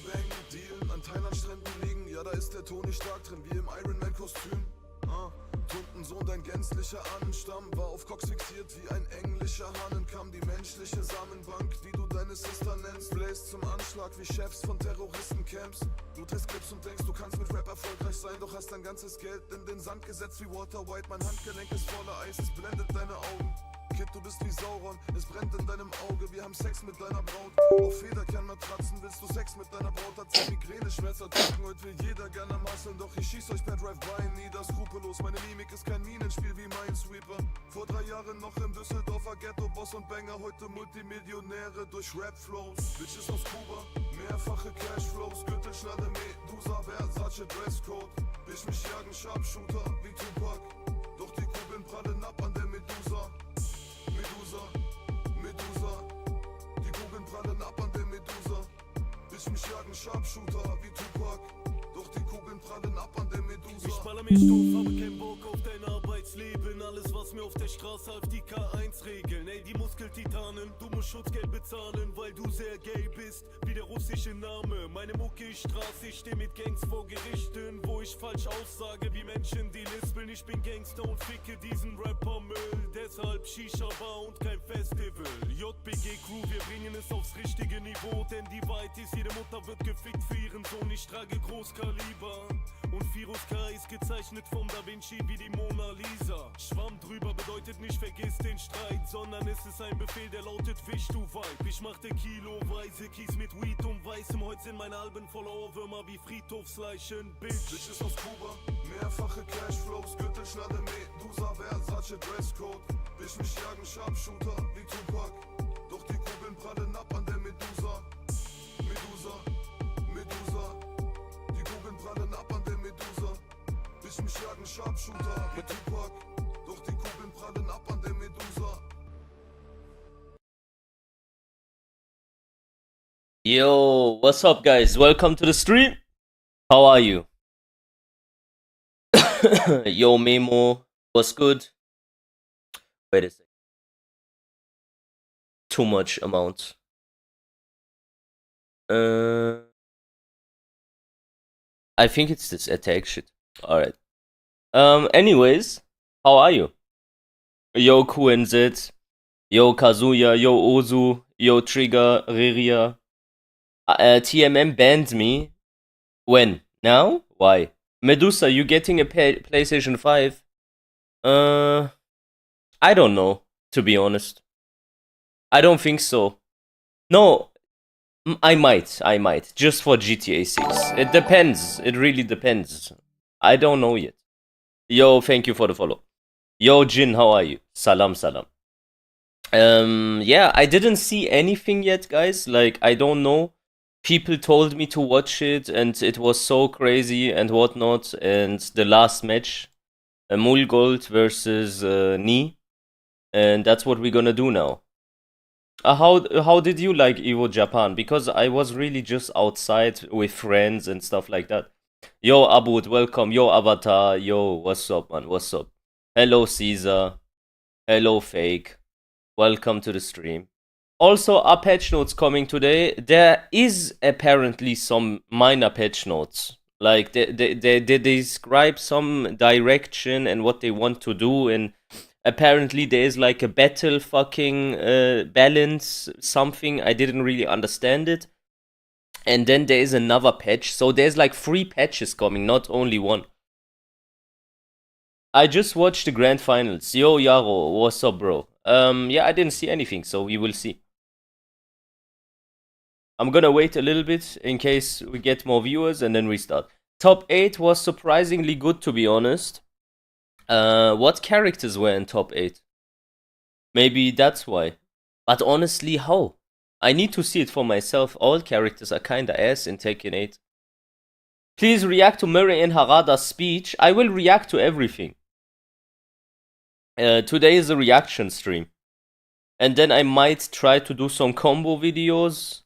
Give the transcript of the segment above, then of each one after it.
Bang, dealen, an Thailand-Stränden liegen, ja da ist der Toni stark drin, wie im Ironman-Kostüm. Tuntensohn, dein gänzlicher Ahnenstamm, war auf Cox fixiert wie ein englischer Hahnenkamm. Die menschliche Samenbank, die du deine Sister nennst, bläst zum Anschlag wie Chefs von Terroristencamps. Du drehst Clips und denkst, du kannst mit Rap erfolgreich sein, doch hast dein ganzes Geld in den Sand gesetzt wie Walter White. Mein Handgelenk ist voller Eis, es blendet deine Augen. Kid, du bist wie Sauron, es brennt in deinem Auge. Wir haben Sex mit deiner Braut. Auf Federkernmatratzen willst du Sex mit deiner Braut. Hat sie Migräne, Schmerz ertragen. Heute will jeder gerne masseln, doch ich schieß euch per Drive-By nieder. Skrupellos, meine Mimik ist kein Minenspiel wie Minesweeper. Vor 3 Jahren noch im Düsseldorfer Ghetto, Boss und Banger. Heute Multimillionäre durch Rap-Flows. Bitches aus Kuba, mehrfache Cashflows. Gürtelschnalle, Medusa, Versace, Dresscode. Bisch mich jagen, Sharpshooter wie Tupac. Doch die Kugeln prallen ab an der Medusa. Medusa, die Kugeln prallen ab an der Medusa. Bis mich jagen Sharpshooter wie Tupac. Doch die Kugeln prallen ab an der Medusa. Ich baller mir Stoff, habe keinen Bock auf dein Arbeitsleben. Alles was mir auf der Straße half, die K1 regeln. Ey, die Muskeltitanen, du musst Schutzgeld bezahlen, weil du sehr gay bist, wie der russische Name. Meine Mucke ist Straße, ich steh mit Gangs vor Gerichten, wo ich falsch aussage wie Menschen, die lispeln. Ich bin Gangster und ficke diesen Rapper-Müll. Deshalb Shisha-Bar und kein Festival. JBG Crew, wir bringen es aufs richtige Niveau, denn die Wahrheit ist, jede Mutter wird gefickt für ihren Sohn. Ich trage Großkaliber und Virus K ist gezeichnet vom Da Vinci wie die Mona Lisa. Schwamm drüber bedeutet nicht vergiss den Streit, sondern es ist ein Befehl, der lautet Fisch, du Weib. Ich machte kiloweise Kies mit Weed und Weißem. Heute sind meine Alben voller Ohrwürmer wie Friedhofsleichen, Bitch. Bitches aus Kuba, mehrfache Cashflows. Gürtelschnalle, Medusa, Versace, Dresscode. Bisch mich jagen Sharpshooter wie Tupac. Doch die Kugeln prallen ab an der Medusa. Medusa, die Kugeln prallen ab an der Medusa. Bisch mich jagen Sharpshooter wie Tupac. Doch die Kugeln prallen ab an der Medusa. Yo, what's up guys? Welcome to the stream. How are you? Yo, Memo, what's good? Wait a second. Too much amount. I think it's this attack shit. Alright. Anyways, how are you? Yo, QNZ. Yo, Kazuya. Yo, Ozu. Yo, Trigger. Riria. TMM banned me. When? Now? Why? Medusa, you getting a PlayStation 5? I don't know, to be honest. I don't think so. No, I might. Just for GTA 6. It depends. It really depends. I don't know yet. Yo, thank you for the follow. Yo, Jin, how are you? Salam. Yeah, I didn't see anything yet, guys. Like, I don't know. People told me to watch it, and it was so crazy and whatnot. And the last match, Mulgold versus Ni. And that's what we're gonna do now. How did you like Evo Japan? Because I was really just outside with friends and stuff like that. Yo, Abud, welcome. Yo, Avatar. Yo, what's up, man? What's up? Hello, Caesar. Hello, Fake. Welcome to the stream. Also, are patch notes coming today? There is apparently some minor patch notes. Like, they describe some direction and what they want to do, and apparently there is like a battle fucking balance something. I didn't really understand it. And then there is another patch. So there's like 3 patches coming, not only one. I just watched the grand finals. Yo, Yaro, what's up, bro? Yeah, I didn't see anything, so we will see. I'm gonna wait a little bit in case we get more viewers and then we start. Top 8 was surprisingly good, to be honest. What characters were in top 8? Maybe that's why. But honestly, how? I need to see it for myself. All characters are kinda ass in Tekken 8. Please react to Murray and Harada's speech. I will react to everything. Today is a reaction stream. And then I might try to do some combo videos.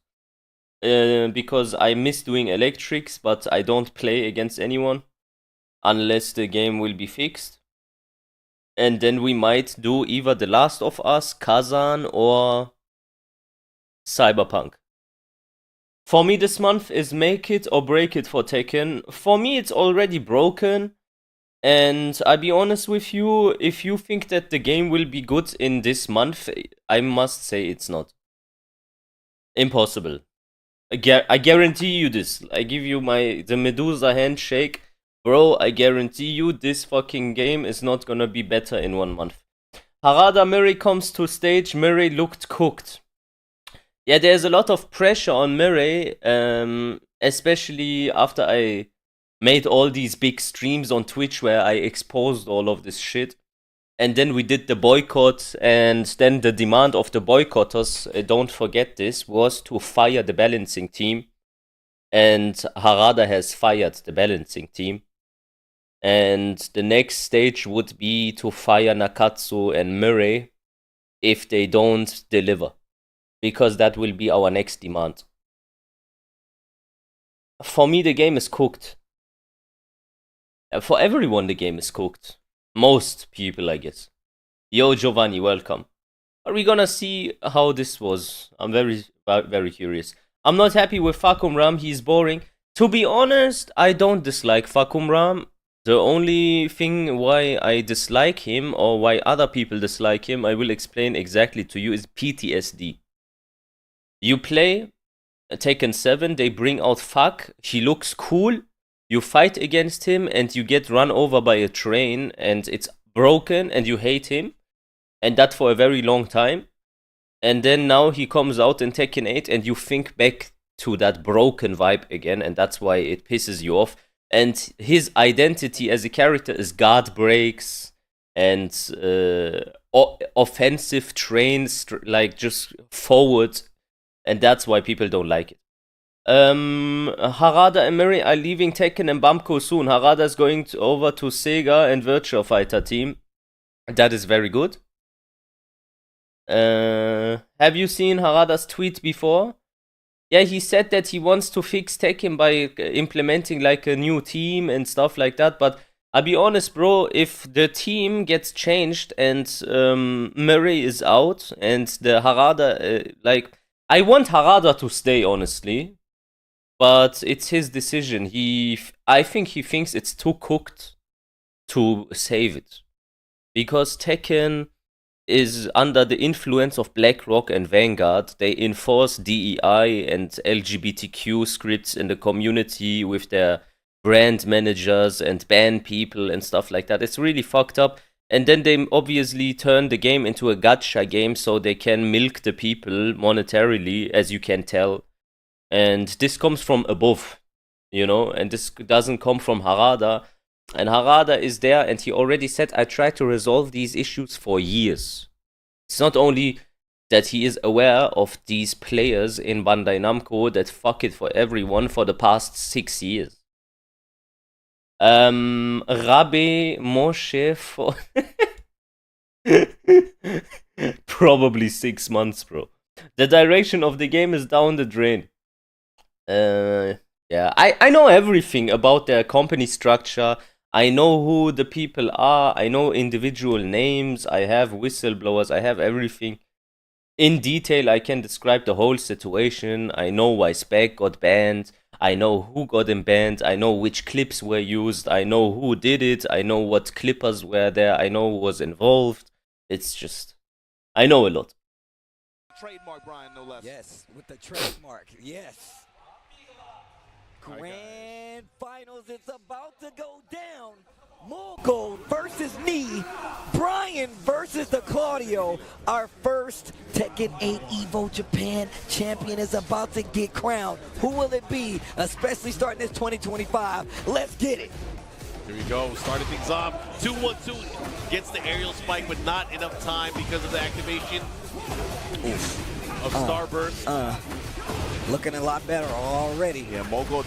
Because I miss doing electrics, but I don't play against anyone. Unless the game will be fixed. And then we might do either The Last of Us, Kazan, or Cyberpunk. For me, this month is make it or break it for Tekken. For me, it's already broken. And I'll be honest with you, if you think that the game will be good in this month, I must say it's not. Impossible. I guarantee you this. I give you the Medusa handshake. Bro, I guarantee you this fucking game is not gonna be better in 1 month. Harada Murray comes to stage. Murray looked cooked. Yeah, there's a lot of pressure on Murray, especially after I made all these big streams on Twitch where I exposed all of this shit. And then we did the boycott, and then the demand of the boycotters, don't forget this, was to fire the balancing team. And Harada has fired the balancing team. And the next stage would be to fire Nakatsu and Murray if they don't deliver. Because that will be our next demand. For me, the game is cooked. For everyone, the game is cooked. Most people, I guess. Yo, Giovanni, welcome. Are we gonna see how this was? I'm very, very curious. I'm not happy with Fakumram. He's boring. To be honest, I don't dislike Fakumram. The only thing why I dislike him, or why other people dislike him, I will explain exactly to you, is PTSD. You play Tekken 7, they bring out Fak, he looks cool, you fight against him and you get run over by a train and it's broken and you hate him, and that for a very long time. And then now he comes out in Tekken 8 and you think back to that broken vibe again, and that's why it pisses you off. And his identity as a character is guard breaks and offensive trains, like just forward, and that's why people don't like it. Harada and Murray are leaving Tekken and Bamco soon. Harada is going over to Sega and Virtua Fighter team. That is very good. Have you seen Harada's tweet before? Yeah, he said that he wants to fix Tekken by implementing like a new team and stuff like that. But I'll be honest, bro, if the team gets changed and Murray is out and the Harada, I want Harada to stay, honestly. But it's his decision. I think he thinks it's too cooked to save it. Because Tekken is under the influence of BlackRock and Vanguard. They enforce DEI and LGBTQ scripts in the community with their brand managers and ban people and stuff like that. It's really fucked up. And then they obviously turn the game into a gacha game so they can milk the people monetarily, as you can tell. And this comes from above, you know, and this doesn't come from Harada. And Harada is there, and he already said, I tried to resolve these issues for years. It's not only that he is aware of these players in Bandai Namco that fuck it for everyone for the past 6 years. Rabbi Moshe for probably 6 months, bro. The direction of the game is down the drain. Yeah, I know everything about their company structure. I know who the people are. I know individual names. I have whistleblowers. I have everything. In detail, I can describe the whole situation. I know why Spec got banned. I know who got him banned. I know which clips were used. I know who did it. I know what clippers were there. I know who was involved. It's just, I know a lot. Trademark, Brian, no less. Yes, with the trademark. Yes. Grand finals, it's about to go down. Mogul versus me. Brian versus the Claudio. Our first Tekken 8 Evo Japan champion is about to get crowned. Who will it be? Especially starting this 2025. Let's get it. Here we go, starting things off. 2-1-2 gets the aerial spike, but not enough time because of the activation of Starburst. Looking a lot better already. Yeah, Mogul,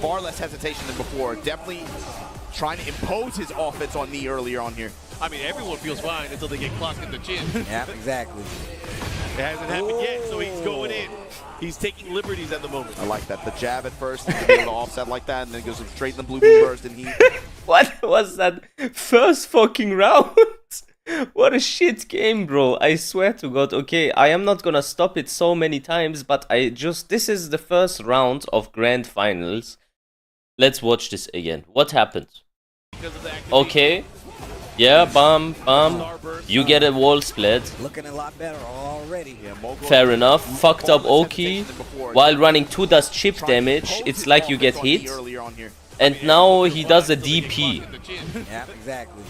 far less hesitation than before. Definitely trying to impose his offense on me earlier on here. I mean, everyone feels fine until they get clocked in the chin. Yeah, exactly. It hasn't happened yet, so he's going in. He's taking liberties at the moment. I like that. The jab at first, to be able to offset like that, and then goes straight in the blue moon burst, and he... What was that first fucking round? What a shit game, bro. I swear to God. Okay, I am not gonna stop it so many times, but this is the first round of grand finals. Let's watch this again. What happened? Okay. Yeah, bam, bam. You get a wall split. Looking a lot better already. Yeah, Mogul, Fair enough. Fucked up Oki. While running 2 does chip damage. It's like you get hit. And now he does a DP. Yeah, exactly.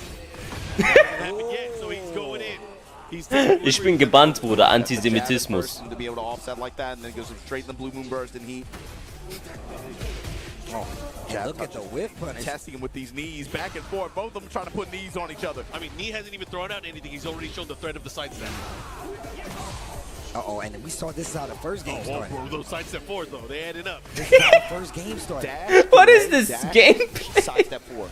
Ich bin gebannt, Bruder. Antisemitismus. To be able to offset like that, and then goes straight in the blue moon burst, and he... And look at the whiff punish. Testing him with these knees back and forth. Both of them trying to put knees on each other. I mean, Knee hasn't even thrown out anything. He's already shown the threat of the sidestep. Uh-oh, and we saw this is how the first game started. Oh, those sidestep forward, though. They added up. This is how the first game started. Dash, What is this dash, gameplay? Sidestep forward.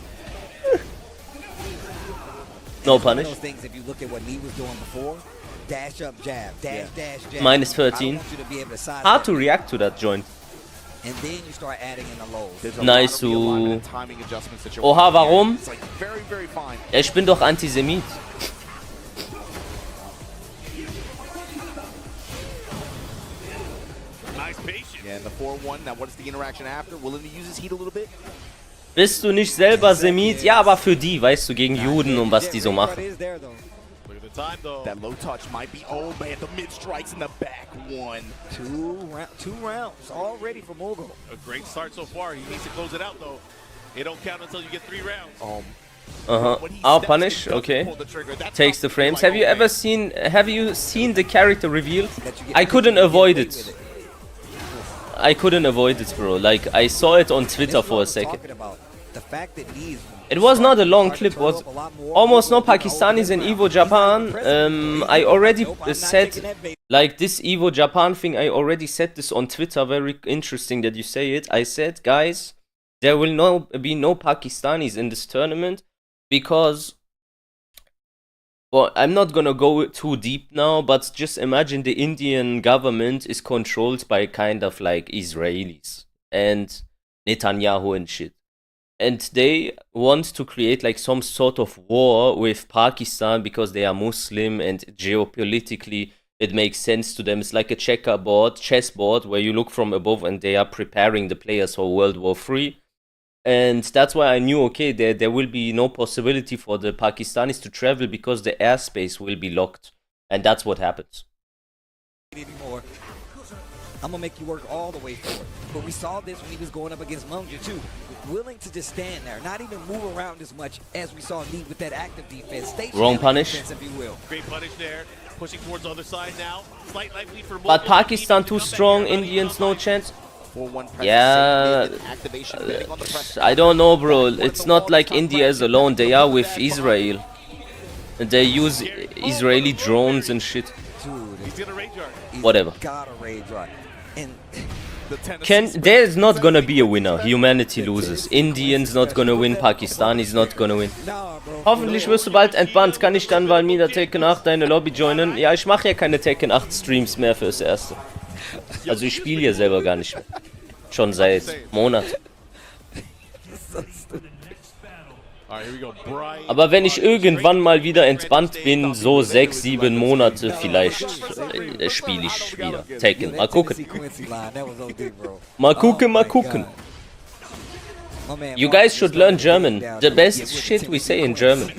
No One punish. of those things, if you look at what Knee was doing before, dash up, jab, dash, dash, jab. Minus I don't 13. want you to be able to sidestep. Hard to react to that joint. And then you start adding in the lows. There's a Nice lot of realignment to... and timing adjustments that you're Oha, working here. warum? It's like very, very fine. Ja, ich bin doch Antisemit. Nice patience. Yeah, and the 4-1. Now, what is the interaction after? Willing to use his heat a little bit? Bist du nicht selber Semit? Ja, aber für die, weißt du, gegen Juden und was die so machen. Is there, though. Look at the time, though. That low touch might be... Oh, man, the mid strikes in the back. One. Two rounds already for Mogul. A great start so far. He needs to close it out, though. It don't count until you get 3 rounds. When he I'll steps punish, in, doesn't okay. pull the trigger. That's Takes the not frames. like, Have you seen the character reveal? I couldn't avoid it. I couldn't avoid it, bro. Like, I saw it on Twitter for a second. It was not a long clip, was almost no Pakistanis in Evo Japan. I already said, like this Evo Japan thing, I already said this on Twitter, very interesting that you say it. I said, guys, there will be no Pakistanis in this tournament because, well, I'm not gonna go too deep now, but just imagine the Indian government is controlled by kind of like Israelis and Netanyahu and shit. And they want to create like some sort of war with Pakistan because they are Muslim and geopolitically it makes sense to them. It's like a chessboard where you look from above and they are preparing the players for World War III. And that's why I knew, okay, there will be no possibility for the Pakistanis to travel because the airspace will be locked. And that's what happens. Anymore. I'm gonna make you work all the way forward. But we saw this when he was going up against Munja too. Willing to just stand there, not even move around as much as we saw Lee with that active defense. Wrong punish. Defense, if you will. Great punish there. Pushing towards the other side now. Slight lead for But Pakistan too strong, Indians no chance. 4-1 Yeah, I don't know, bro. It's not like India is alone. They are with Israel. They use Israeli drones and shit. Dude, He's gonna rage art. Whatever. Got a rage art. And There's not gonna be a winner. Humanity loses. Indians not gonna win. Pakistanis not gonna win. Hoffentlich wirst du bald entbannt. Kann ich dann Valmida Tekken 8 deine Lobby joinen? Ja, ich mache ja keine Tekken 8 Streams mehr fürs Erste. Also ich spiele ja selber gar nicht mehr. Schon seit Monaten. Aber wenn ich irgendwann mal wieder entbannt bin, so 6, 7 Monate vielleicht, spiele ich wieder Tekken. Mal gucken. Mal gucken, mal gucken. You guys should learn German. The best shit we say in German.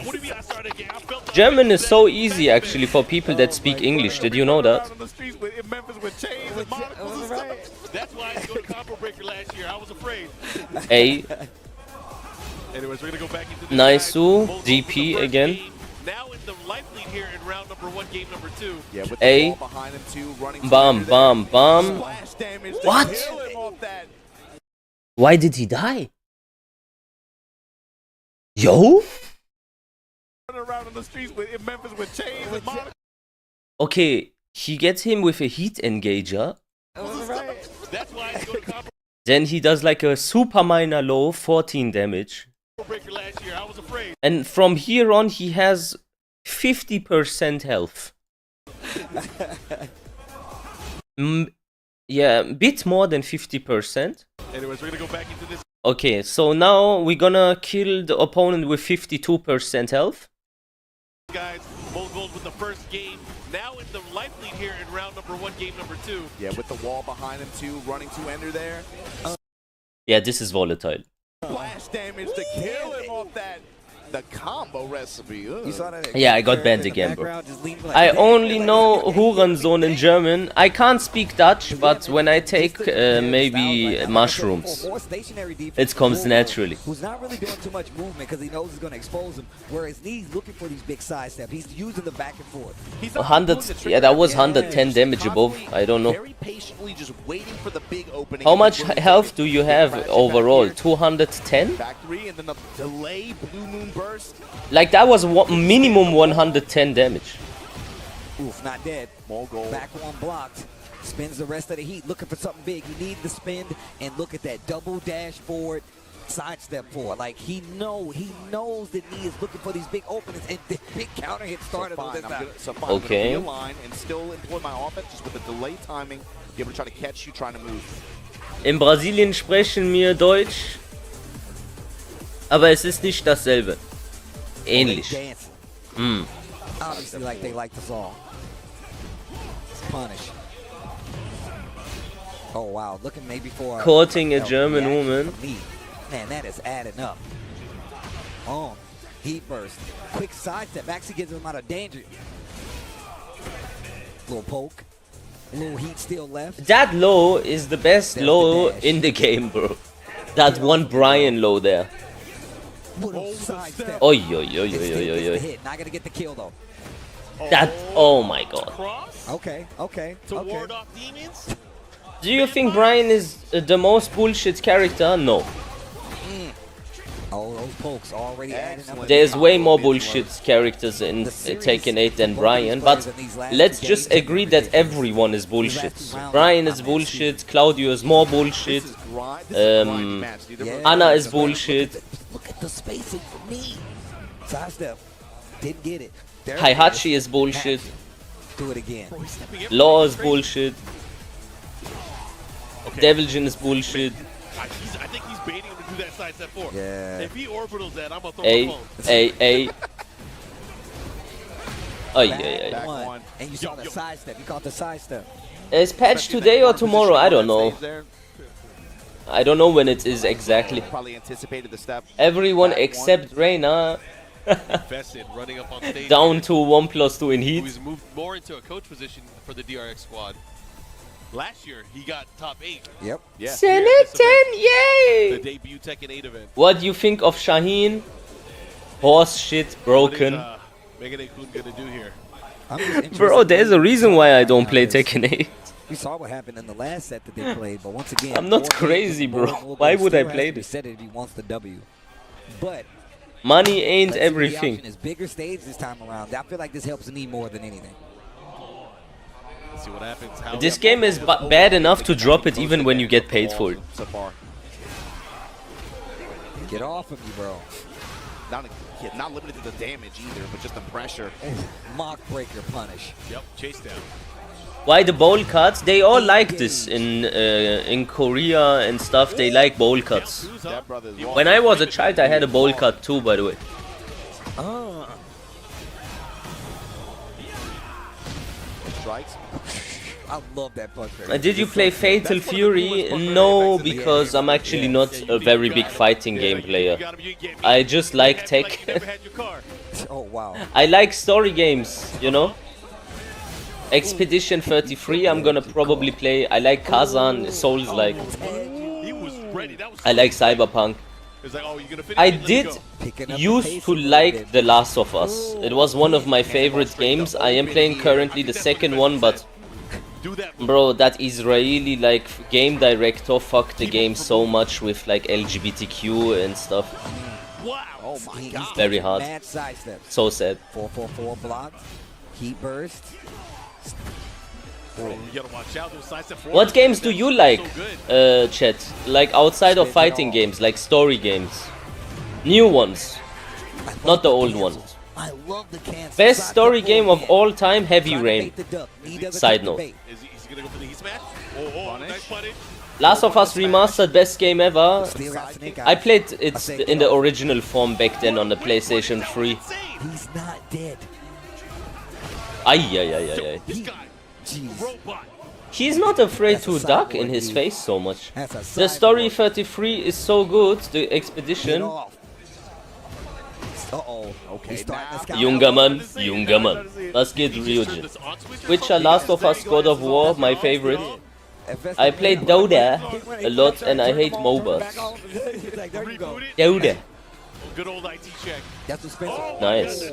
German is so easy actually for people that speak English. Did you know that? A. Nice DP again. A. Bam, bam, bam. What? Why did he die? Yo? Okay, he gets him with a heat engager. Then he does like a super minor low, 14 damage. And from here on he has 50% health. Yeah, a bit more than 50%. Anyways, we're gonna go back into this. Okay, so now we're gonna kill the opponent with 52% health. Guys, both goals with the first game. Now in the life lead here in round number 1, game number 2. Yeah, with the wall behind him too, running to ender there. Yeah, this is volatile. Flash damage to kill him off that. The combo recipe. Yeah, I got banned again, bro. I only know Hurensohn in German. I can't speak Dutch, but when I take maybe mushrooms, it comes naturally. Who's not really doing too much movement because he knows he's going to expose him. Whereas he's looking for these big side steps. He's using the back and forth. 100, yeah, that was 110 damage above. I don't know. How much health do you have overall? 210? Like that was minimum 110 damage. Oof, not dead. Back one blocked. Spins the rest of the heat, looking for something big. You need to spin and look at that double dash forward, sidestep forward. Like he knows that he is looking for these big openings and the big counter hit started on this time. Okay. And still employ my offense just with the delay timing, be able to try to catch you trying to move. In Brasilien sprechen wir Deutsch, aber es ist nicht dasselbe. Ähnlich. Obviously, like they like the song. Punish. Oh wow, looking maybe for Courting a German woman. Man, that is adding up. Oh, heat burst. Quick sidestep actually gives him out of danger. Little poke. A little heat still left. That low is the best low in the game, bro. That one Brian low there. Oi, oi, oi, oi, oi, oi. Not gonna get the kill though. That, oh my god. Okay. To ward off demons? Do you think Brian is the most bullshit character? No. Oh, those pokes already adding up. There's way more bullshit characters in Tekken 8 than Brian, but let's just agree that everyone is bullshit. Brian is bullshit, Claudio is more bullshit, Anna is bullshit. Look at the spacing for me. Sidestep. Didn't get it. Heihachi is bullshit. Do it again. Law is bullshit. Deviljin is bullshit. I think he's baiting him to do that sidestep forward. Yeah. If he orbitals that, I'm gonna throw the phone. Ay. One. And you saw the sidestep. You caught the sidestep. Is patch today or tomorrow? I don't know. I don't know when it is exactly. Probably anticipated the step. Everyone except Reina Running up on stage down to 1+2 in heat. He's moved more into a coach position for the DRX squad. Last year, he got top 8. Yep. Yeah. Senaten, yay! The debut Tekken 8 event. What do you think of Shaheen? Horse shit, broken. What is Megane-kun gonna do here? Bro, there's a reason why I don't play Tekken 8. We saw what happened in the last set that they played, but once again, I'm not crazy, bro. Why would I play this? Said if he wants the W, but money ain't everything. Is bigger stage this time around. I feel like this helps me more than anything. Let's see what happens. How This game is bad enough to drop it even when you get paid for it. So far. Get off of me, bro. Not limited to the damage either, but just the pressure. Mock breaker punish. Yep, chase down. Why the bowl cuts? They all like this in Korea and stuff. They like bowl cuts. That brother is When I was a child, I had a bowl cut too, by the way. strikes. I love that punch. Did you play Fatal Fury? No, because I'm actually not a very big fighting game player. I just like Tekken. Oh wow. I like story games, you know? Expedition 33, I'm gonna probably play. I like Kazan, Souls-like. I like Cyberpunk. I did used to like The Last of Us. It was one of my favorite games. I am playing currently the second one, but bro, that Israeli like game director fucked the game so much with like LGBTQ and stuff. Oh my god. Very hard. Mad sidestep. So sad. 444 block. Heat burst. What games do you like, chat? Like outside of fighting games, like story games? New ones, not the old ones. I love the Kansas. Best story game of all time, Heavy Rain. Side note. Last of Us Remastered, best game ever. I played it in the original form back then on the PlayStation 3. He's not dead. Ay. He's not afraid to duck in his face so much. The story 33 is so good, the expedition. Uh-oh. Okay. Junger Mann. Was geht, Ryujin? Witcher, Last of Us, God of War, my favorite. I played Dota a lot and I hate MOBAs. Dota. Good old IT check. Nice.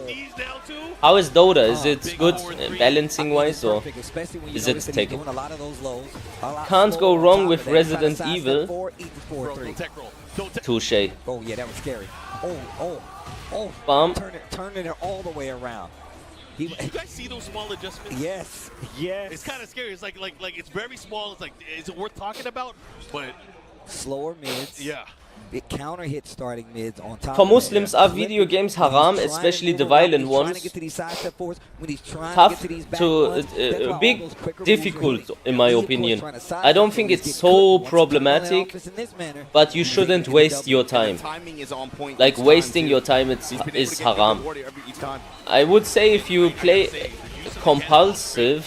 How is Dota? Is it good balancing wise or is it Tekken? Can't go wrong with Resident Evil. Touche. Oh yeah, that was scary. Oh. Bam. Turning it all the way around. You guys see those small adjustments? Yes. It's kind of scary. It's like it's very small. It's like, is it worth talking about? But slower mids. Yeah. It counter hit starting mids on top. For Muslims are video games haram, especially the violent ones. Tough to big, difficult in my opinion. I don't think it's so problematic, but you shouldn't waste your time. Like wasting your time is haram. I would say if you play compulsive,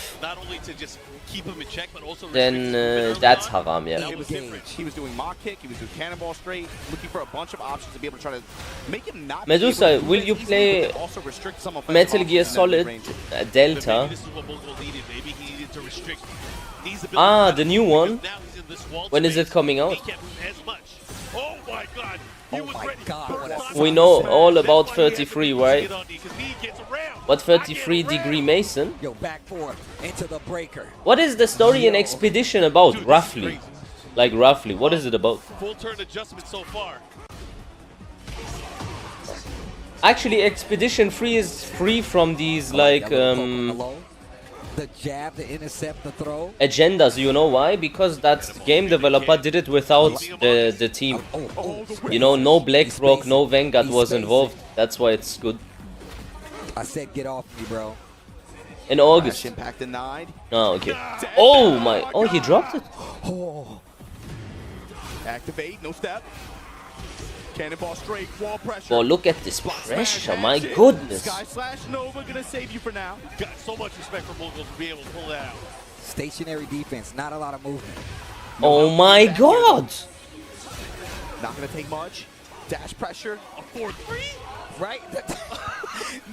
then that's haram, yeah. He was doing mock kick, he was doing cannonball straight, looking for a bunch of options to be able to try to make him not. Medusa, will you play Metal Gear Solid Delta? Ah, the new one? When is it coming out? Oh my god! We know all about 33, right? What 33 degree Mason? Yo, back four into the breaker. What is the story in Expedition about, roughly? Like roughly, what is it about? Full turn adjustment so far. Actually, Expedition 3 is free from these like the jab, the intercept, the throw. Agendas, you know why? Because that game developer did it without the team. You know, no BlackRock, no Vanguard was involved. That's why it's good. I said get off me, bro. In August. Impact denied. Oh, okay. Oh my! Oh, he dropped it. Oh. Activate, no step. Cannonball straight, wall pressure. Oh, look at this pressure! My goodness. Sky slash Nova gonna save you for now. Got so much respect for Mogul to be able to pull that out. Stationary defense, not a lot of movement. Oh my God! Not gonna take much. Dash pressure. A 4-3. Right?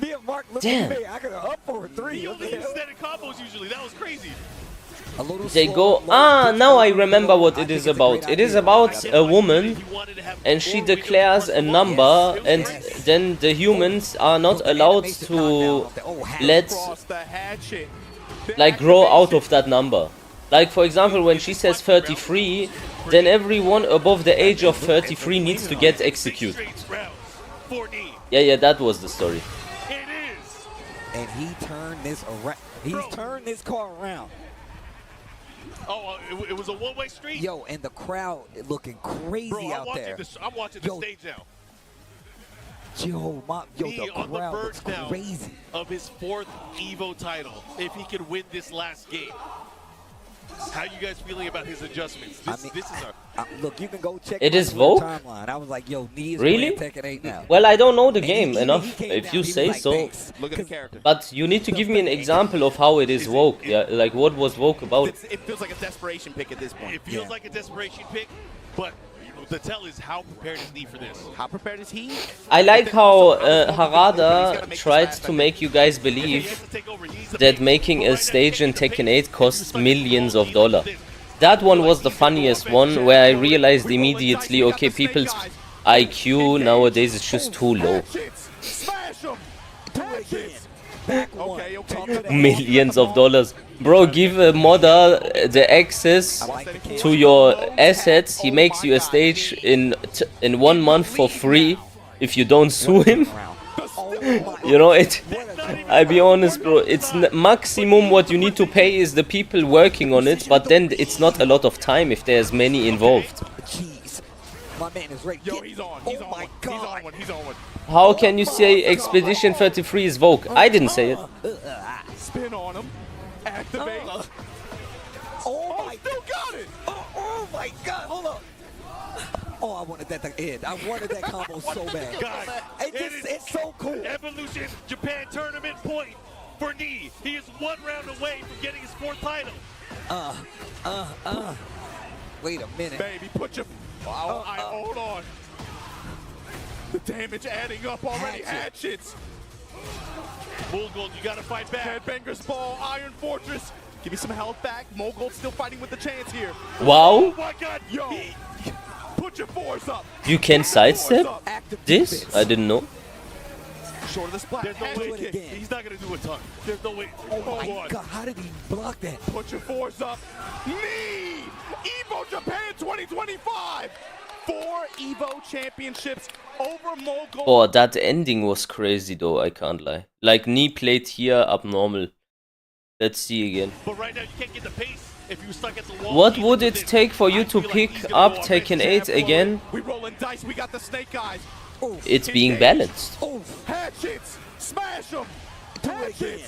Me and Mark looked Damn. at me. I could have up 4-3. He only hits static combos usually. That was crazy. They go. Ah, now I remember what it is about. It is about a woman, and she declares a number, and then the humans are not allowed to let like grow out of that number. Like for example, when she says 33, then everyone above the age of 33 needs to get executed. Yeah, that was the story. And he turned this around. He's turned this car around. Oh, it was a one-way street. Yo, and the crowd looking crazy Bro, out there. I'm watching the stage now. Yo, the He on the crowd verge looks now crazy. of his 4th Evo title if he can win this last game. How you guys feeling about his adjustments? This is look, you can go check It my is Twitter Vogue? timeline. I was like, yo, Nee is Really? playing Tekken 8 now. Well, I don't know the And game he enough, came if down, you he was say like, so. "Thanks." look at the character. But you need to give me an example of how it is woke. Yeah, like what was woke about? It feels like a desperation pick at this point. It feels like a desperation pick, but the tell is how prepared is he for this? How prepared is he? I like how Harada tried to make you guys believe that making a stage in Tekken 8 costs millions of dollars. That one was the funniest one, where I realized immediately, okay, people's IQ nowadays is just too low. Millions of dollars. Bro, give a modder the access to your assets. He makes you a stage in 1 month for free if you don't sue him. You know, I'll be honest, bro, it's maximum what you need to pay is the people working on it, but then it's not a lot of time if there's many involved. Jeez. My man is ready. Yo, he's on. He's on one. He's on one. How can you say Expedition 33 is woke? I didn't say it. Spin on him. Activate. Oh my, Still got it. oh my God, hold up. Oh, I wanted that to end. I wanted that combo so bad. Guys, It's so cool. Evolution Japan tournament point for Nee. He is 1 round away from getting his 4th title. Wait a minute. Baby, put your... hold on. The damage adding up already. Hatchets. Bullgold, you gotta fight back. Headbanger's ball. Iron Fortress. Give me some health back. Mogold still fighting with the chance here. Wow, Oh my God. Yo. Put your 4s up. you can sidestep this? I didn't know. Short of the splat. There's no Do way. it again. He's not gonna do a ton. There's no way. Oh my God, how did he block that? Put your 4s up. Me! Evo Japan 2025! 4 Evo championships over Mogul. Oh, that ending was crazy though, I can't lie. Like, knee played here, abnormal. Let's see again. But right now you can't get the pace if you stuck at the wall. What would it take for you to pick up Tekken 8 again? We rolling dice. We got the snake eyes. It's being balanced. Hatchets. Smash them. Do it again.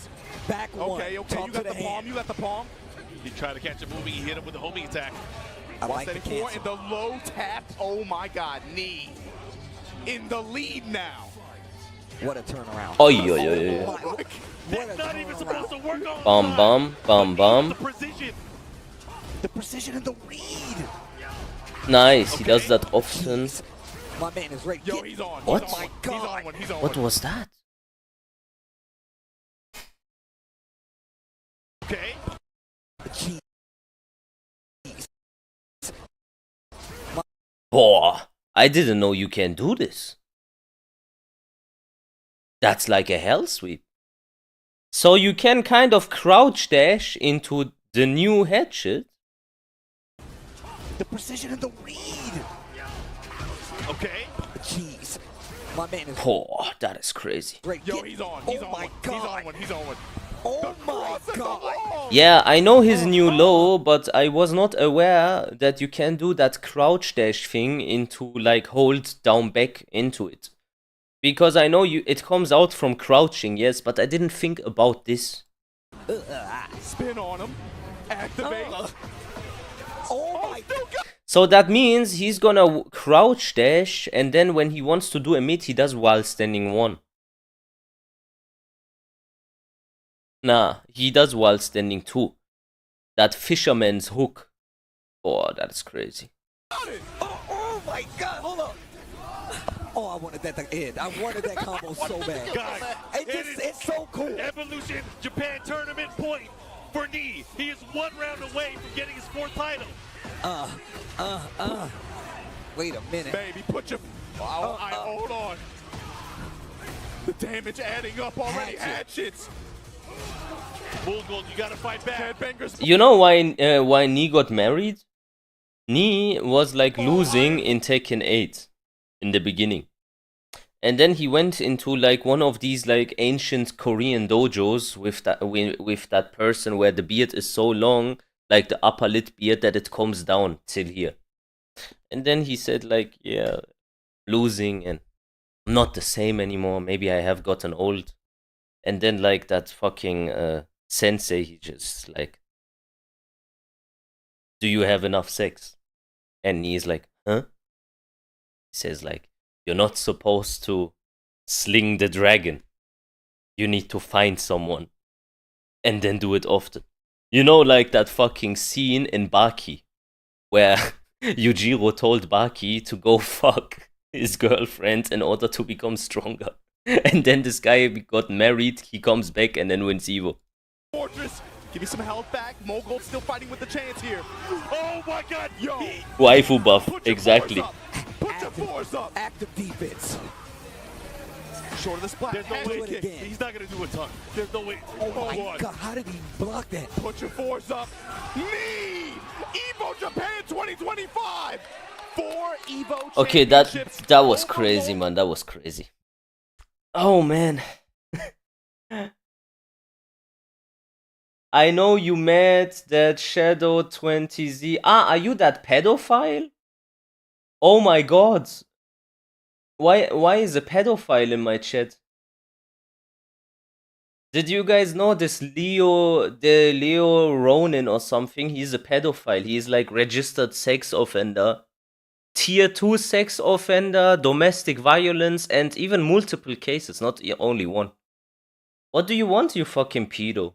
Back one. Okay. Talk You to got the palm. hand. You got the palm. He tried to catch a moving. He hit him with the homing attack. I like the 174 cancel. in the low tap. Oh my God. Knee. In the lead now. What a turnaround. Oi, oi, oi, oi. Oh my, what a That's not even supposed to turnaround. work on. Bum bum, bum bum. The precision. The precision and the read. Nice, he does that often. My man is ready. Yo, he's on. What? He's on. My He's God. on one. He's on What one. was that? Okay. Jeez. Boah, I didn't know you can do this. That's like a hell sweep. So you can kind of crouch dash into the new headshot. The precision and the read. Okay. Jeez. My man is Oh, that is crazy. ready. Yo, he's on. He's Oh on my one. He's on God. one. He's on one. Oh my God. Yeah, I know his new low, but I was not aware that you can do that crouch dash thing into like hold down back into it. Because I know it comes out from crouching, yes, but I didn't think about this. Spin on him. Activate. Oh my God. So that means he's gonna crouch dash, and then when he wants to do a mid, he does while standing 1. Nah, he does while standing 2. That fisherman's hook. Oh, that's crazy. Oh my God. Hold up. Oh, I wanted that to end. I wanted that combo so bad. Guys, It's so cool. Evolution Japan tournament point for Nee. He is 1 round away from getting his 4th title. Wait a minute. Baby, put your... hold on. The damage adding up already. Hatchets. Bullgold, you gotta fight back. Headbangers. You know why Nee got married? Nee was like losing in Tekken 8 in the beginning. And then he went into like one of these like ancient Korean dojos with that person where the beard is so long like the upper lip beard, that it comes down till here. And then he said like, yeah, losing and I'm not the same anymore. Maybe I have gotten old. And then like that fucking sensei, he just like, do you have enough sex? And he's like, huh? He says like, you're not supposed to sling the dragon. You need to find someone and then do it often. You know, like that fucking scene in Baki where Yujiro told Baki to go fuck his girlfriend in order to become stronger. And then this guy got married, he comes back and then wins Evo. Fortress, give me some health back. Mogul still fighting with the chance here. Oh my god, yo! Waifu buff, exactly. Put your fours up! Active defense. Short of the splat. There's no Do way. it again. He's not gonna do a ton. There's no way. Oh my god, how did he block that? Put your fours up. Me! Evo Japan 2025! 4 Evo Okay, championships that was over crazy, Mogul. man. That was crazy. Oh man. I know you met that Shadow 20Z. Ah, are you that pedophile? Oh my god. Why is a pedophile in my chat? Did you guys know this Leo Ronin or something? He's a pedophile. He's like registered sex offender, tier 2 sex offender, domestic violence, and even multiple cases, not only one. What do you want, you fucking pedo?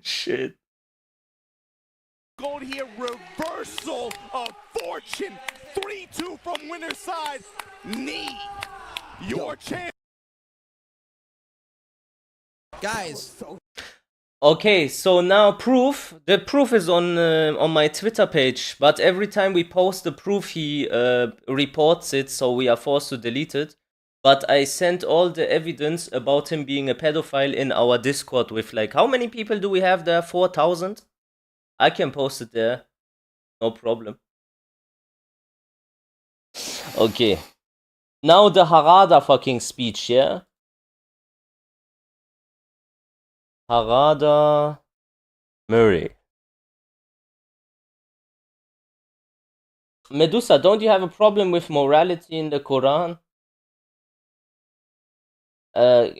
Shit. Gold here, reversal of fortune. 3-2 from winner's side. Knee. Your chance. Guys, Okay, so now proof. The proof is on my Twitter page, but every time we post the proof, he reports it, so we are forced to delete it. But I sent all the evidence about him being a pedophile in our Discord with like, how many people do we have there? 4,000? I can post it there. No problem. Okay. Now the Harada fucking speech, yeah? Harada Murray. Medusa, don't you have a problem with morality in the Quran?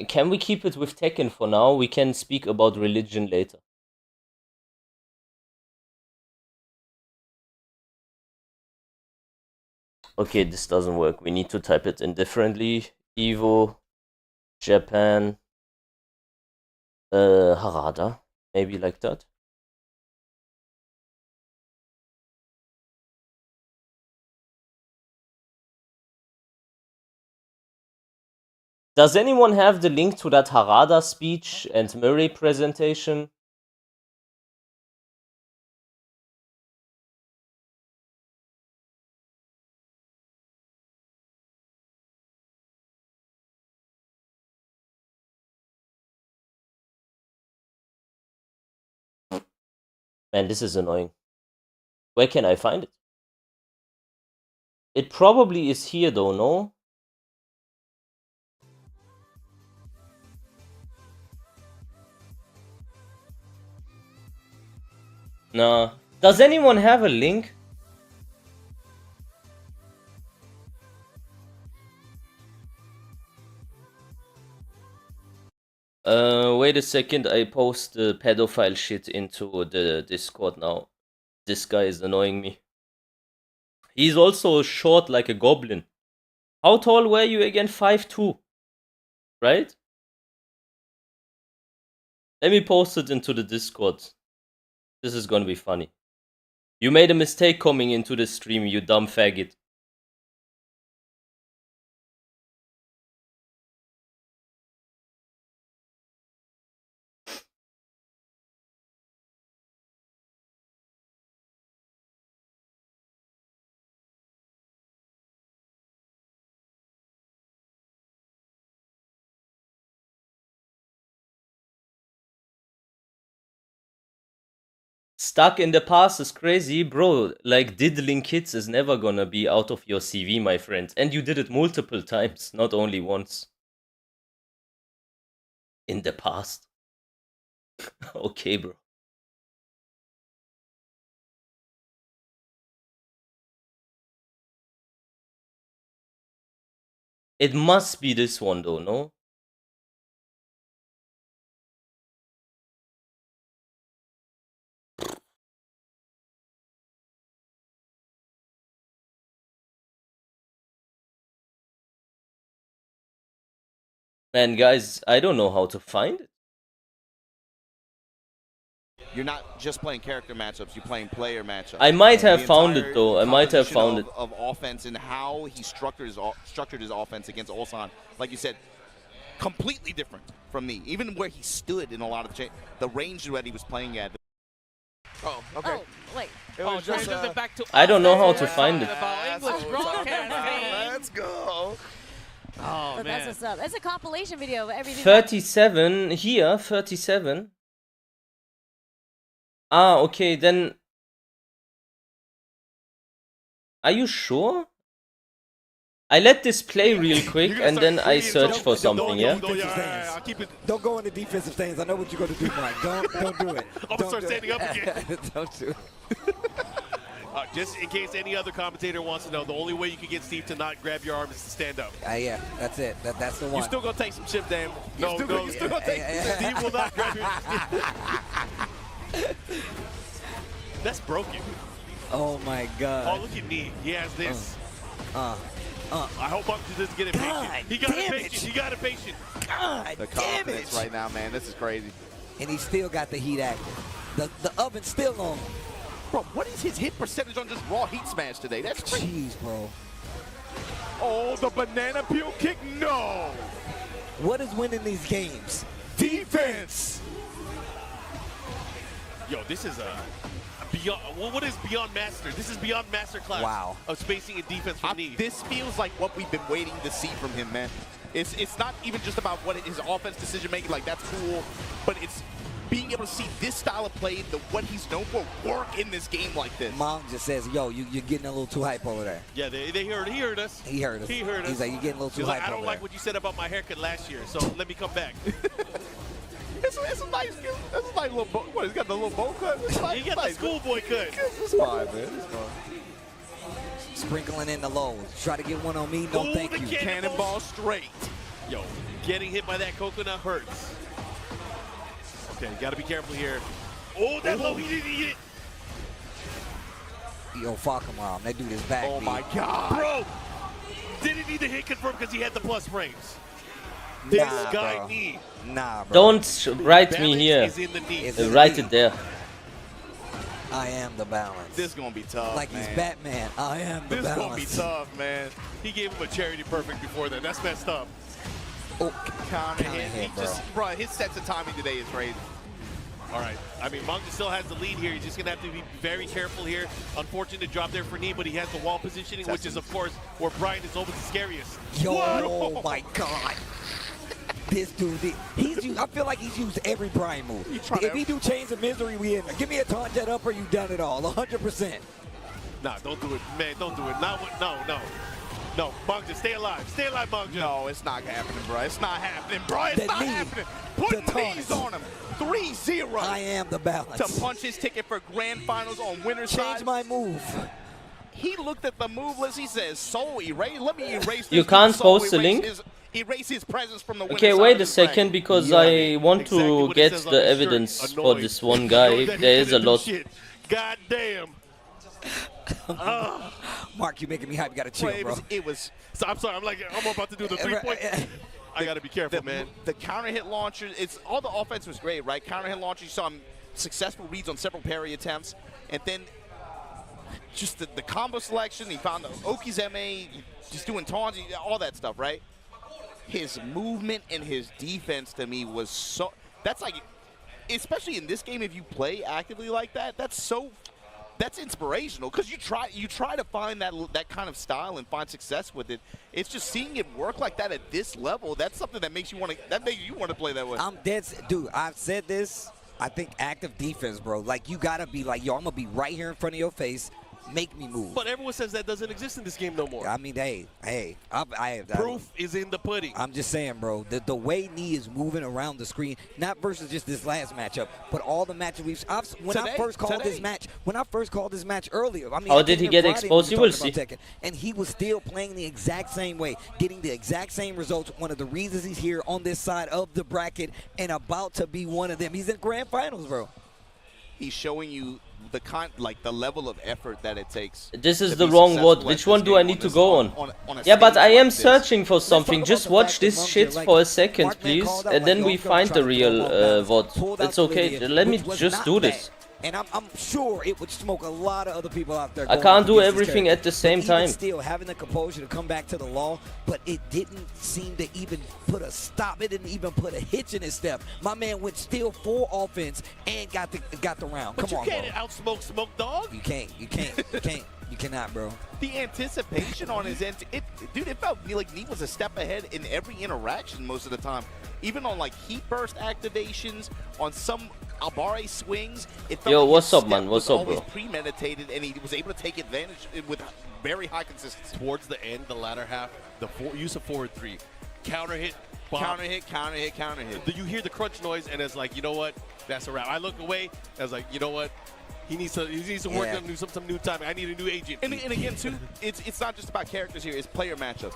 Can we keep it with Tekken for now? We can speak about religion later. Okay, this doesn't work. We need to type it in differently. Evo Japan Harada. Maybe like that. Does anyone have the link to that Harada speech and Murray presentation? Man, this is annoying. Where can I find it? It probably is here though, no? Nah. Does anyone have a link? Wait a second, I post the pedophile shit into the Discord now. This guy is annoying me. He's also short like a goblin. How tall were you again? 5'2", right? Let me post it into the Discord. This is gonna be funny. You made a mistake coming into the stream, you dumb faggot. Stuck in the past is crazy, bro. Like, diddling kids is never gonna be out of your CV, my friend. And you did it multiple times, not only once. In the past. Okay, bro. It must be this one, though, no? Man, guys, I don't know how to find it. You're not just playing character matchups, you're playing player matchups. I might have The found entire it, though. I might have composition found it. of offense and how he structured his offense against Ulsan, like you said, completely different from me. Even where he stood in a lot of the range that he was playing at. Oh, okay. Oh, wait. It was just, back to I don't know how to find it. English broadcasting. Let's go. Oh, but that's what's up. It's a compilation video of everything. 37 here, 37. Ah, okay, then. Are you sure? I let this play real quick and then I search for something, yeah? I'll keep it. Don't go into defensive stance. I know what you're going to do, Mike. Don't do it. I'm gonna start standing up again. Don't do it. Just in case any other commentator wants to know, the only way you can get Steve to not grab your arm is to stand up. Yeah, that's it. That's the one. You still gonna take some shit, damn. No, you still gonna take Steve will not grab your That's broken. Oh my God. Oh, look at me. He has this. I hope Buck doesn't get impatient. He got impatient. He got impatient. God The damn confidence it. right now, man, this is crazy. And he still got the heat active. The oven's still on. Bro, what is his hit percentage on just raw heat smash today? That's crazy. Jeez, bro. Oh, the banana peel kick? No. What is winning these games? Defense. Yo, this is a beyond. What is beyond master? This is beyond master class. Wow. Of spacing and defense from Neve. This feels like what we've been waiting to see from him, man. It's not even just about what his offense decision making, like that's cool, but it's being able to see this style of play, what he's known for, work in this game like this. Mom just says, yo, you're getting a little too hype over there. Yeah, he heard us. He heard us. He heard us. He's like, you're getting a little too He's hype like, I don't over like there. what you said about my haircut last year, so let me come back. It's a nice little bow. What, he's got the little bow cut? He got the schoolboy cut. It's fine, man. It's fine. Sprinkling in the lows. Try to get one on me. No, Ooh, thank the you. cannonball straight. Yo, getting hit by that coconut hurts. Okay, gotta be careful here. Oh, that low, he didn't eat it. Yo, Fakumram, that dude is back. Oh B. my God. Bro, didn't need the hit confirmed because he had the plus frames. This Nah, guy bro. knee. Nah, bro. Don't write me Balance here. is in the knee. It's- Write it there. I am the balance. This is gonna be tough, like man. he's Batman. I am the This balance. gonna be tough, man. He gave him a charity perfect before that. That's messed up. Oh, Counter Counter hit. hit, He just, bro, his sense of timing today is crazy. All right. I mean, Monk still has the lead here. He's just going to have to be very careful here. Unfortunate drop there for Knee, but he has the wall positioning, which is, of course, where Brian is always the scariest. Yo, Whoa! oh my God. This dude, he's used, I feel like he's used every Brian move. If he do Chains of Misery, we in. Give me a taunt jet up or you done it all, 100%. Nah, don't do it, man. Don't do it. No, Monk, just stay alive. Stay alive, Monk. No, it's not happening, bro. It's not happening, bro. It's The not knee, happening. the Put taunts. knees on him. 3-0. I am the balance. To punch his ticket for grand finals on winner's side. Change my move. He looked at the move list. He says, "Soul erase. Let me erase this." You can't Soul post the erase link? Erase his presence from the winner's Okay, side wait of a his second bracket. because Yeah, I want exactly to what it get says on the his shirt. evidence for Annoying. this one Know guy. that he There is a didn't do lot. shit. God damn. Mark, you making me hype. You gotta chill, Well, bro. it was So I'm sorry. I'm about to do the 3-point. I got to be careful, man. the counter hit launcher. It's all the offense was great, right? Counter hit launcher. You saw him successful reads on several parry attempts, and then just the combo selection. He found the Oki's MA, just doing taunts, all that stuff, right? His movement and his defense to me was so. That's like, especially in this game, if you play actively like that, that's inspirational because you try to find that kind of style and find success with it. It's just seeing it work like that at this level. That's something that makes you want to. That makes you want to play that way. I'm dead. Dude, I've said this I think active defense, bro. Like, you got to be like, yo, I'm going to be right here in front of your face. Make me move. But everyone says that doesn't exist in this game no more. I mean, hey. Proof is in the pudding. I'm just saying, bro, the way Knee is moving around the screen, not versus just this last matchup, but all the matches when I first called this match earlier, I mean, how did he get exposed? You will see. Tekken, and he was still playing the exact same way, getting the exact same results. One of the reasons he's here on this side of the bracket and about to be one of them. He's in grand finals, bro. He's showing you the level of effort that it takes. This is the wrong word. Which one do I need to go on? Yeah, but I am searching for something. Just watch this shit for a second, please, and then we find the real word. It's okay. Let me just do this. And I'm sure it would smoke a lot of other people out there. I can't do everything at the same time. Still having the composure to come back to the law, but it didn't seem to even put a stop. It didn't even put a hitch in his step. My man went still full offense and got the round. But Come on, you can't outsmoke Smoke Dog. You can't. You cannot, bro. The anticipation on his end, dude, it felt like Knee was a step ahead in every interaction most of the time. Even on like heat burst activations, on some Albare swings, it felt like what's up, man? What's up, always bro? premeditated, and he was able to take advantage with very high consistency. Towards the end, the latter half, the use of forward 3, counter hit, bomb. Counter hit. You hear the crunch noise, and it's like, you know what? That's a wrap. I look away. I was like, you know what? He needs to work on some new timing. I need a new agent. And again, too, it's not just about characters here. It's player matchups.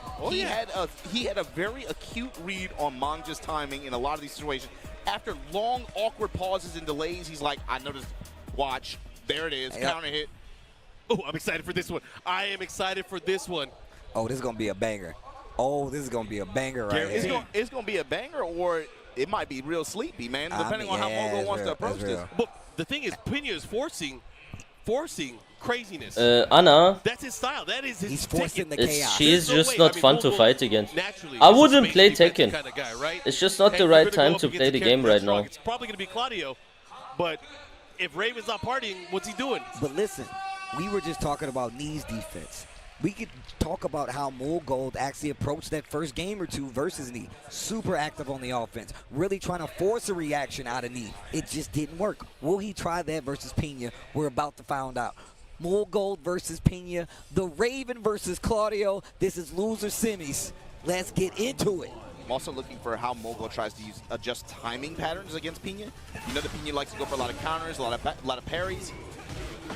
He had a very acute read on Manga's timing in a lot of these situations. After long, awkward pauses and delays, he's like, I noticed. Watch. There it is. Counter hit. Oh, I'm excited for this one. I am excited for this one. Oh, this is going to be a banger. Oh, this is going to be a banger right here. It's going to be a banger, or it might be real sleepy, man, depending on how Mogo wants to approach this. But the thing is, Pena is forcing craziness. Anna. That's his style. That is his. He's forcing the chaos. She is just not fun to fight against. I wouldn't play Tekken. Kind of guy, right? It's just not the right time to play the game right now. It's probably going to be Claudio, but if Raven's not partying, what's he doing? But listen, we were just talking about Knee's defense. We could talk about how Mogold actually approached that first game or two versus Knee. Super active on the offense, really trying to force a reaction out of Knee. It just didn't work. Will he try that versus Pena? We're about to find out. Mogold versus Pena, the Raven versus Claudio. This is loser semis. Let's get into it. I'm also looking for how Mogo tries to adjust timing patterns against Pena. You know that Pena likes to go for a lot of counters, a lot of parries.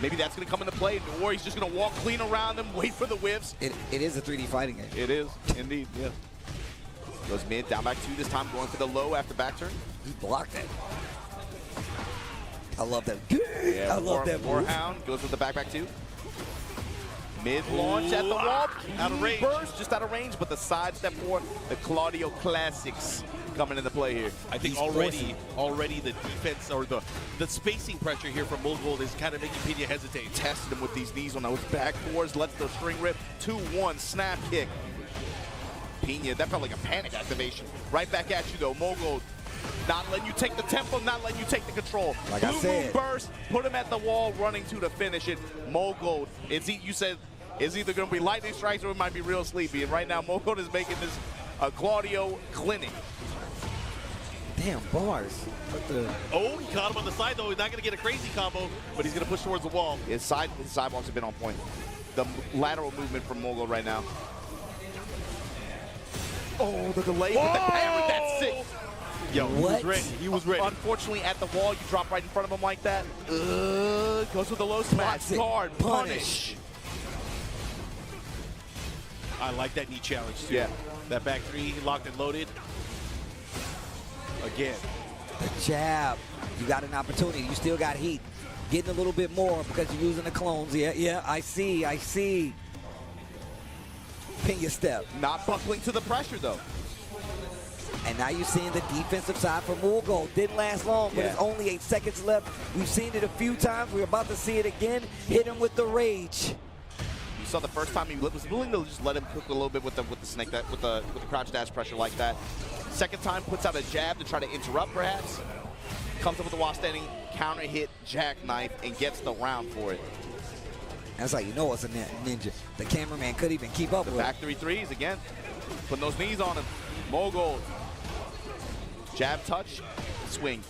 Maybe that's going to come into play, or he's just going to walk clean around them, wait for the whiffs. It is a 3D fighting game. It is, indeed, yeah. Goes mid, down back 2 this time, going for the low after back turn. He blocked that. I love that. Yeah, I love that move. Warhound goes with the back 2. Mid launch at the wall. Out of range. Burst, just out of range, but the side step for the Claudio classics coming into play here. I think already the defense or the spacing pressure here from Mogold is kind of making Pena hesitate. Tested him with these knees on those back fours, lets the string rip. 2-1 snap kick. Pena, that felt like a panic activation. Right back at you though, Mogold. Not letting you take the tempo, not letting you take the control. Like Blue I said, Moon burst, put him at the wall, running to finish it. Mogold, you said, it's either going to be lightning strikes or it might be real sleepy. And right now, Mogold is making this a Claudio clinic. Damn, bars. Oh, he caught him on the side, though. He's not going to get a crazy combo, but he's going to push towards the wall. His sidewalks have been on point. The lateral movement from Mogold right now. Oh, the delay with the parry. That's sick. Yo, what? He was ready. He was ready. Unfortunately, at the wall, you drop right in front of him like that. Goes with the low smash. Guard, punish. I like that knee challenge, too. Yeah. That back 3, locked and loaded. Again. The jab. You got an opportunity. You still got heat. Getting a little bit more because you're using the clones. Yeah, I see. Pena step. Not buckling to the pressure, though. And now you're seeing the defensive side for Mogold. Didn't last long, but it's only 8 seconds left. We've seen it a few times. We're about to see it again. Hit him with the rage. You saw the first time he was willing to just let him cook a little bit with the snake, with the crouch dash pressure like that. Second time puts out a jab to try to interrupt, perhaps. Comes up with the while standing counter hit jackknife and gets the round for it. That's how you know it's a ninja. The cameraman couldn't even keep up with it. Back 3 threes again. Putting those knees on him. Mogold. Jab touch, swing.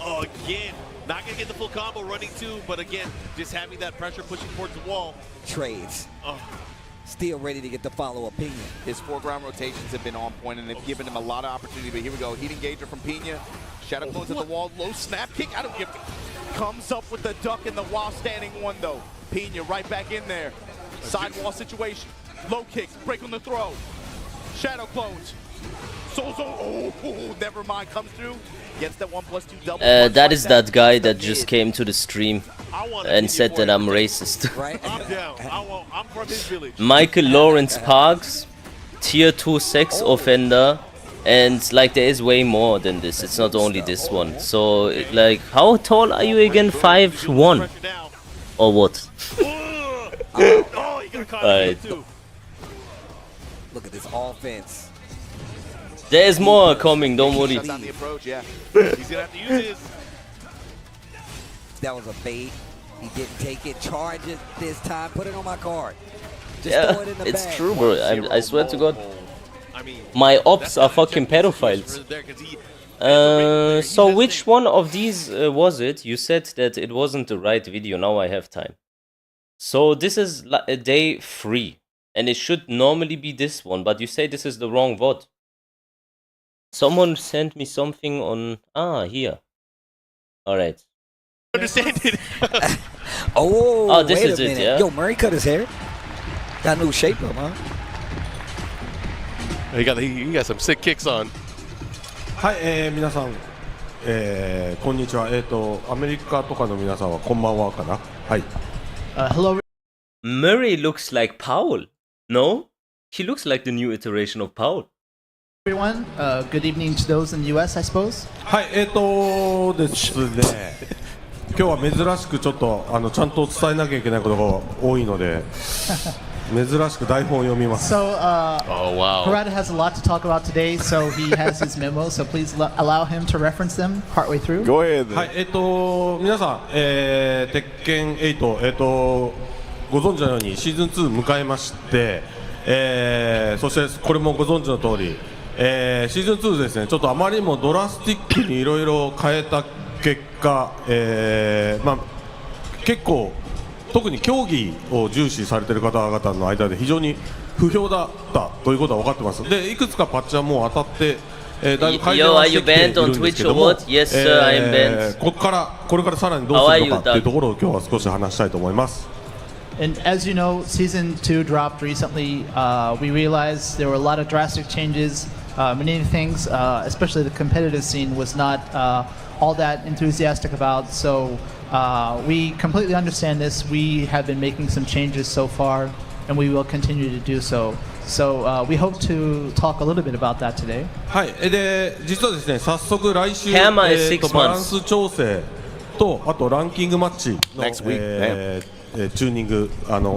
Oh, again. Not going to get the full combo running too, but again, just having that pressure pushing towards the wall. Trades. Oh. Still ready to get the follow-up Pina. His foreground rotations have been on point and they've given him a lot of opportunity. But here we go. Heat engager from Pina. Shadow clones at the wall. Low snap kick. I don't give. Comes up with the duck in the while standing one though. Pina right back in there. Sidewall situation. Low kicks. Break on the throw. Shadow clones. Oh, never mind. Comes through. Gets that 1+2 double. That is that guy that just came to the stream and said that I'm racist. Right? I'm down. I'm from his village. Michael Lawrence Parks, tier 2 sex offender, and like there is way more than this. It's not only this one. So like, how tall are you again? 5'1" or what? Oh, he got caught Alright. too. Look at this offense. There's more coming, don't worry. Shuts down the approach, yeah. He's gonna have to use his. That was a bait. He didn't take it. Charge it this time. Put it on my card. Just Yeah, throw it in the it's bag. true, bro. I swear to God. I mean, My ops that's are not a fucking Japanese pedophiles. excuse there, 'cause he- So which one of these was it? You said that it wasn't the right video. Now I have time. So this is a day 3. And it should normally be this one. But you say this is the wrong VOD. Someone sent me something on... here. Alright. Understand it. Oh, this wait is a it, minute. yeah? Yo, Murray cut his hair. Got a new shape up, huh? he got some sick kicks on. はい、皆さん、こんにちは。アメリカとかの皆さんはこんばんはかな。はい。Hello, Murray looks like Paul. No? He looks like the new iteration of Paul. everyone. Good evening to those in the U.S., I suppose. はい、ですね。今日は珍しくちょっとちゃんと伝えなきゃいけないことが多いので、珍しく台本を読みます。 So, Oh, wow. Harada has a lot to talk about today, so he has his memo. So please allow him to reference them partway through. Go ahead. はい、皆さん、鉄拳8、ご存知のようにシーズン2迎えまして、そしてこれもご存知の通り、シーズン2ですね、ちょっとあまりにもドラスティックにいろいろ変えた結果、結構特に競技を重視されている方々の間で非常に不評だったということは分かってます。で、いくつかパッチはもう当たって、だいぶ改善はしてきているんですけども、これからさらにどうするのかというところを今日は少し話したいと思います。And as you know, season 2 dropped recently. We realized there were a lot of drastic changes. Many things, especially the competitive scene, was not all that enthusiastic about. So we completely understand this. We have been making some changes so far, and we will continue to do so. So we hope to talk a little bit about that today. はい、で実はですね、早速来週、 Camera is 6バランス調整とあとランキングマッチの、Next week, チューニング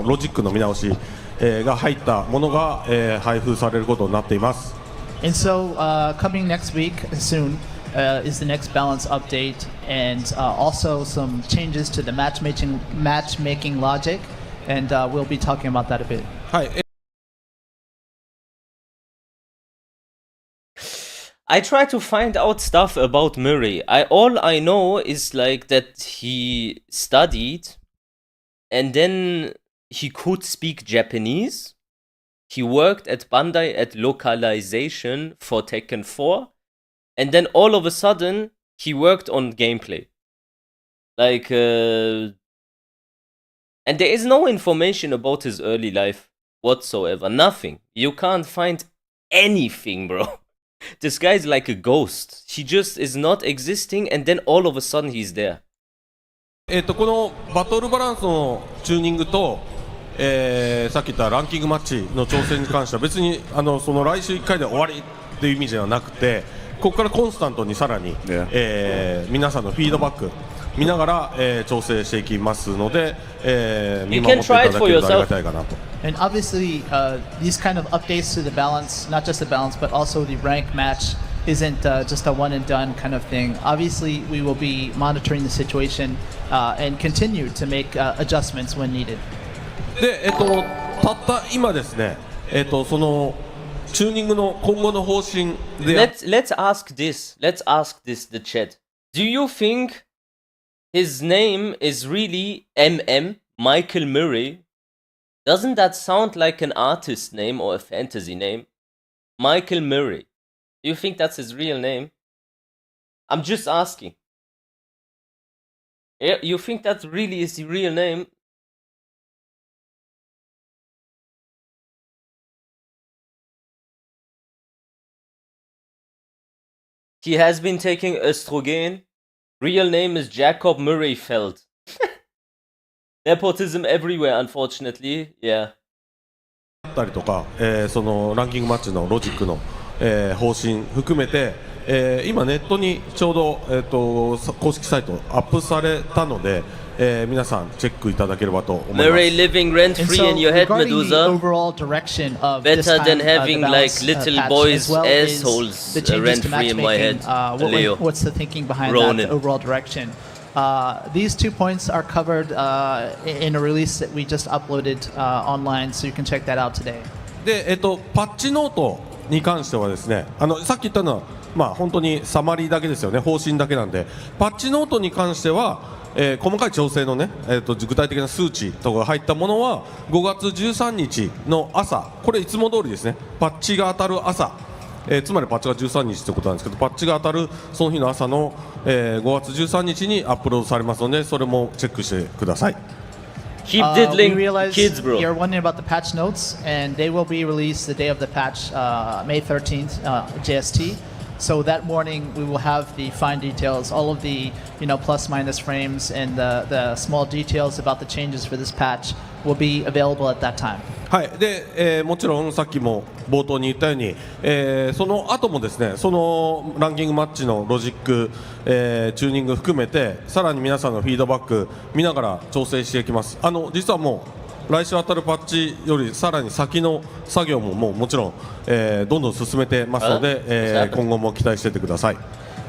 ロジックの見直し、が入ったものが、配布されることになっています。And so coming next week soon is the next balance update, and also some changes to the matchmaking logic, and we'll be talking about that a bit. はい。I try to find out stuff about Murray. All I know is like that he studied and then he could speak Japanese. He worked at Bandai at localization for Tekken 4. And then all of a sudden he worked on gameplay. Like and there is no information about his early life whatsoever. Nothing. You can't find anything, bro. This guy's like a ghost. He just is not existing and then all of a sudden he's there. このバトルバランスのチューニングと、さっき言ったランキングマッチの調整に関しては別にその来週1回で終わりっていう意味ではなくて、ここからコンスタントにさらに、皆さんのフィードバック見ながら、調整していきますので、見守っていただけるとありがたいかなと。And obviously, these kind of updates to the balance, not just the balance, but also the rank match, isn't just a one and done kind of thing. Obviously, we will be monitoring the situation and continue to make adjustments when needed. で、たった今ですね、そのチューニングの今後の方針で。Let's ask this. Let's ask this the chat. Do you think his name is really MM, Michael Murray? Doesn't that sound like an artist name or a fantasy name? Michael Murray. Do you think that's his real name? I'm just asking. Yeah, you think that really is the real name? He has been taking estrogen. Real name is Jacob Murrayfeld. Nepotism everywhere, unfortunately. Yeah. たりとか、そのランキングマッチのロジックの、方針含めて、今ネットにちょうど、公式サイトアップされたので、皆さんチェックいただければと思います。Murray living rent free in your head, Medusa. Better than having like little boys' assholes rent free in my head. Leo. What's the thinking behind Ronin. that overall direction? These 2 points are covered in a release that we just uploaded online, so you can check that out today. で、パッチノートに関してはですね、さっき言ったのは、まあ、本当にサマリーだけですよね、方針だけなんで、パッチノートに関しては、細かい調整のね、具体的な数値とかが入ったものは5月13日の朝、これいつも通りですね、パッチが当たる朝、つまりパッチが13日ということなんですけど、パッチが当たるその日の朝の、5月13日にアップロードされますので、それもチェックしてください。Keep diddling kids, bro. You're wondering about the patch notes, and they will be released the day of the patch, May 13th, JST. So that morning we will have the fine details, all of the plus minus frames and the small details about the changes for this patch will be available at that time. はい、で、もちろんさっきも冒頭に言ったように、その後もですね、そのランキングマッチのロジック、チューニング含めてさらに皆さんのフィードバック見ながら調整していきます。実はもう来週当たるパッチよりさらに先の作業ももちろん、どんどん進めてますので、今後も期待していてください。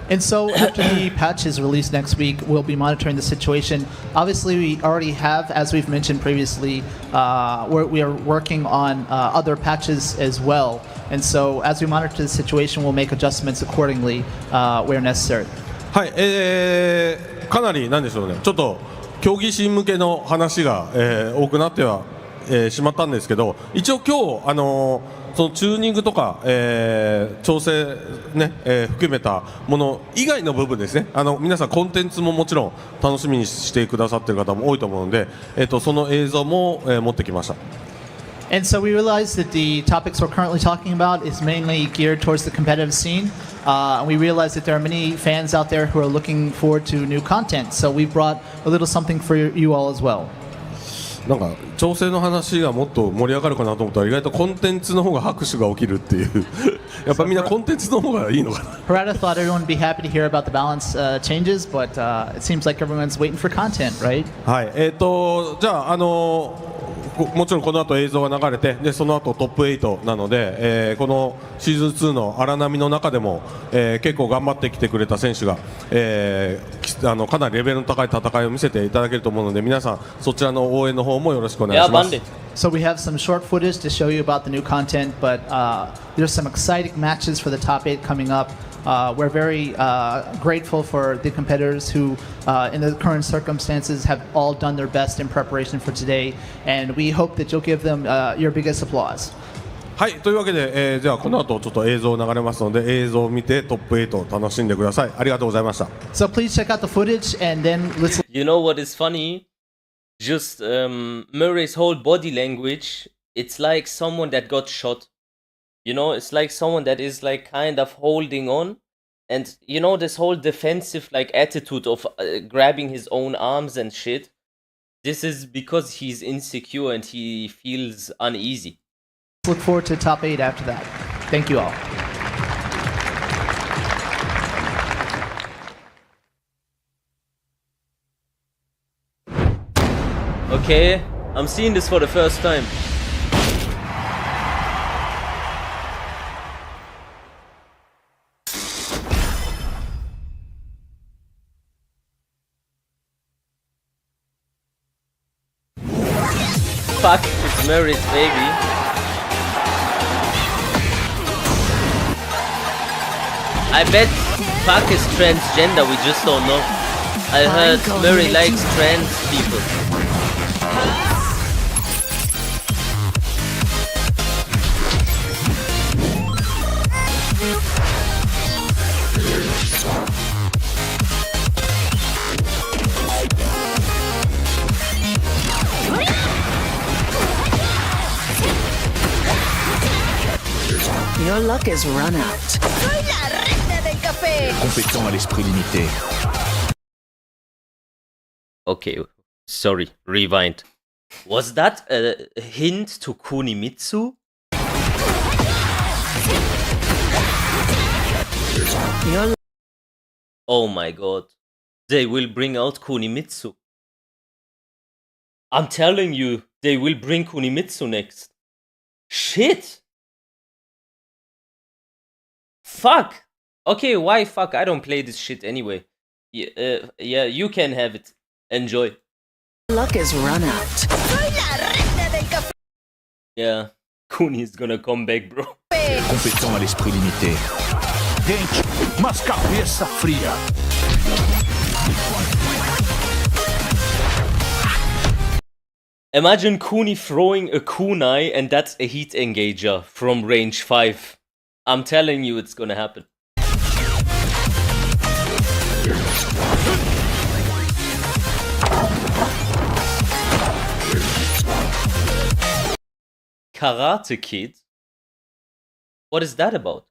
And so after the patch is released next week, we'll be monitoring the situation. Obviously, we already have, as we've mentioned previously, we are working on other patches as well. And so as we monitor the situation, we'll make adjustments accordingly where necessary. はい、かなりなんでしょうね、ちょっと競技心向けの話が、多くなっては、しまったんですけど、一応今日そのチューニングとか、調整ね、含めたもの以外の部分ですね、皆さんコンテンツももちろん楽しみにしてくださっている方も多いと思うので、その映像も、持ってきました。And so we realized that the topics we're currently talking about is mainly geared towards the competitive scene. And we realized that there are many fans out there who are looking forward to new content. So we brought a little something for you all as well. なんか調整の話がもっと盛り上がるかなと思ったら意外とコンテンツの方が拍手が起きるっていうやっぱみんなコンテンツの方がいいのかな。Harada thought everyone would be happy to hear about the balance changes, but it seems like everyone's waiting for content, right? はい、じゃあもちろんこの後映像が流れて、でその後トップ8なので、このシーズン2の荒波の中でも、結構頑張ってきてくれた選手が、かなりレベルの高い戦いを見せていただけると思うので、皆さんそちらの応援の方もよろしくお願いします。So we have some short footage to show you about the new content, but there's some exciting matches for the top 8 coming up. We're very grateful for the competitors who, in the current circumstances, have all done their best in preparation for today, and we hope that you'll give them your biggest applause. はい、というわけで、じゃあこの後ちょっと映像流れますので、映像を見てトップ8を楽しんでください。ありがとうございました。So please check out the footage and then let's. You know what is funny? Just Murray's whole body language. It's like someone that got shot. You know, it's like someone that is like kind of holding on, and you know this whole defensive like attitude of grabbing his own arms and shit. This is because he's insecure and he feels uneasy. Look forward to top 8 after that. Thank you all. Okay, I'm seeing this for the first time. Fuck, it's Murray's baby. I bet fuck is transgender? We just don't know. I heard Murray likes trans people. Your luck is run out. Soy la reina del café. Compétent à l'esprit limité. Okay, sorry, rewind. Was that a hint to Kunimitsu? Oh my god. They will bring out Kunimitsu. I'm telling you, they will bring Kunimitsu next. Shit! Fuck! Okay, why fuck? I don't play this shit anyway. Yeah, you can have it. Enjoy. Luck is run out. Soy la reina del café. Yeah, Kuni is gonna come back, bro. Compétent à l'esprit limité. Quente, mas cabeça fria. Imagine Kuni throwing a kunai and that's a heat engager from range 5. I'm telling you it's gonna happen. Karate Kid? What is that about?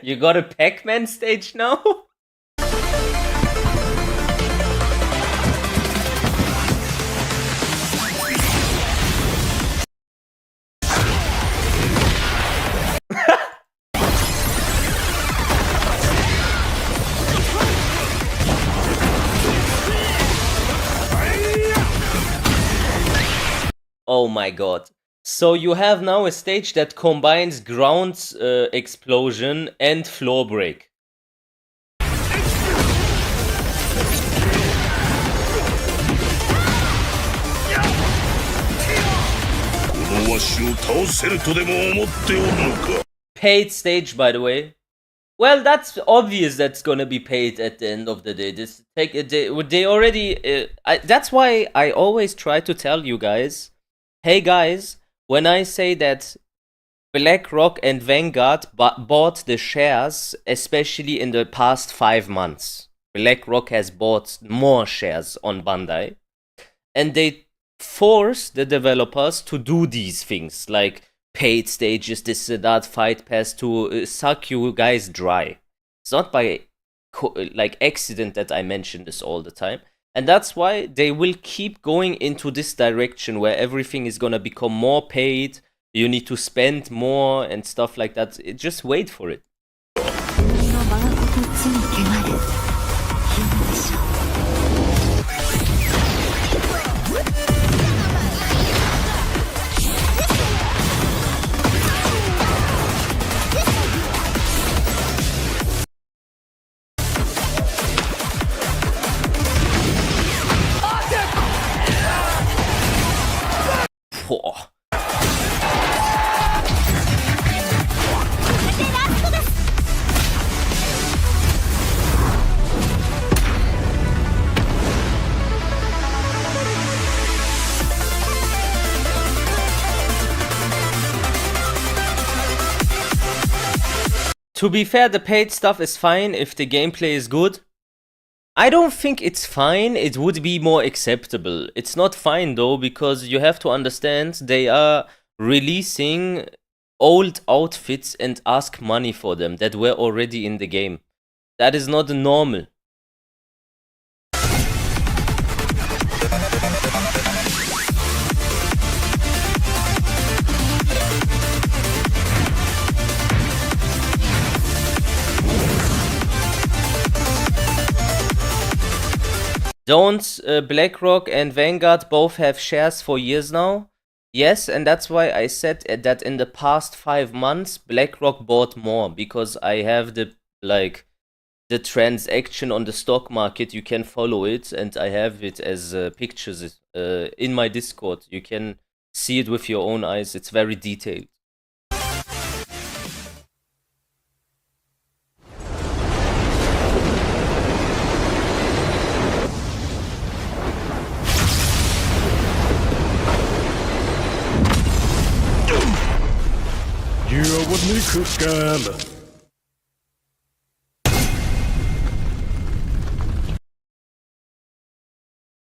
You got a Pac-Man stage now? Oh my god. So you have now a stage that combines ground explosion and floor break. Paid stage, by the way. Well, that's obvious that's gonna be paid at the end of the day. They already... that's why I always try to tell you guys, hey guys, when I say that BlackRock and Vanguard bought the shares, especially in the past 5 months, BlackRock has bought more shares on Bandai, and they force the developers to do these things, like paid stages, this and that, fight pass, to suck you guys dry. It's not by like accident that I mention this all the time. And that's why they will keep going into this direction where everything is gonna become more paid, you need to spend more and stuff like that. Just wait for it. To be fair, the paid stuff is fine if the gameplay is good. I don't think it's fine, it would be more acceptable. It's not fine though, because you have to understand they are releasing old outfits and ask money for them that were already in the game. That is not normal. Don't BlackRock and Vanguard both have shares for years now? Yes, and that's why I said that in the past 5 months, BlackRock bought more, because I have the transaction on the stock market. You can follow it, and I have it as pictures in my Discord. You can see it with your own eyes. It's very detailed.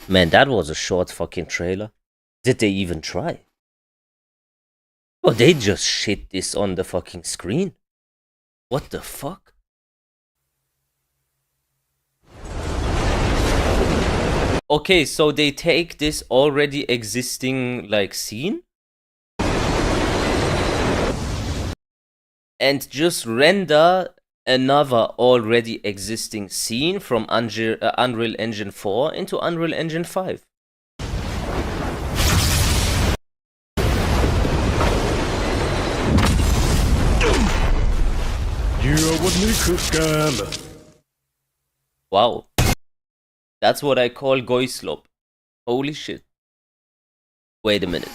Man, that was a short fucking trailer. Did they even try? Oh, they just shit this on the fucking screen. What the fuck? Okay, so they take this already existing like scene and just render another already existing scene from Unreal Engine 4 into Unreal Engine 5. Wow. That's what I call Goislop. Holy shit. Wait a minute.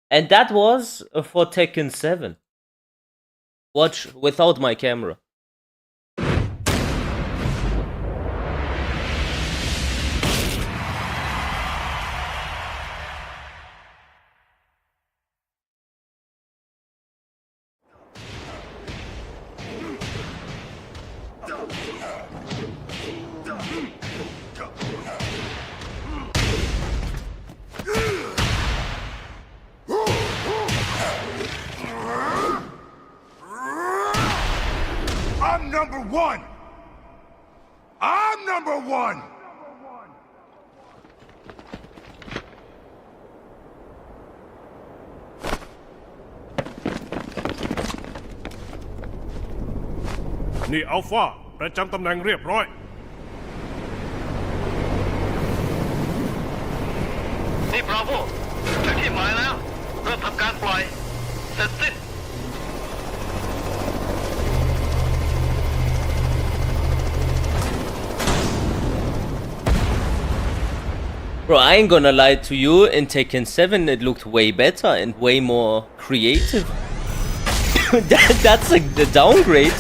And that was for Tekken 7. Watch without my camera. I'm number one! I'm number one!นี่อัลฟาประจำตำแหน่งเรียบร้อยนี่บราโวถึงที่หมายแล้วเริ่มทำการปล่อยเสร็จสิ้น Bro, I ain't gonna lie to you, in Tekken 7 it looked way better and way more creative. That's a downgrade.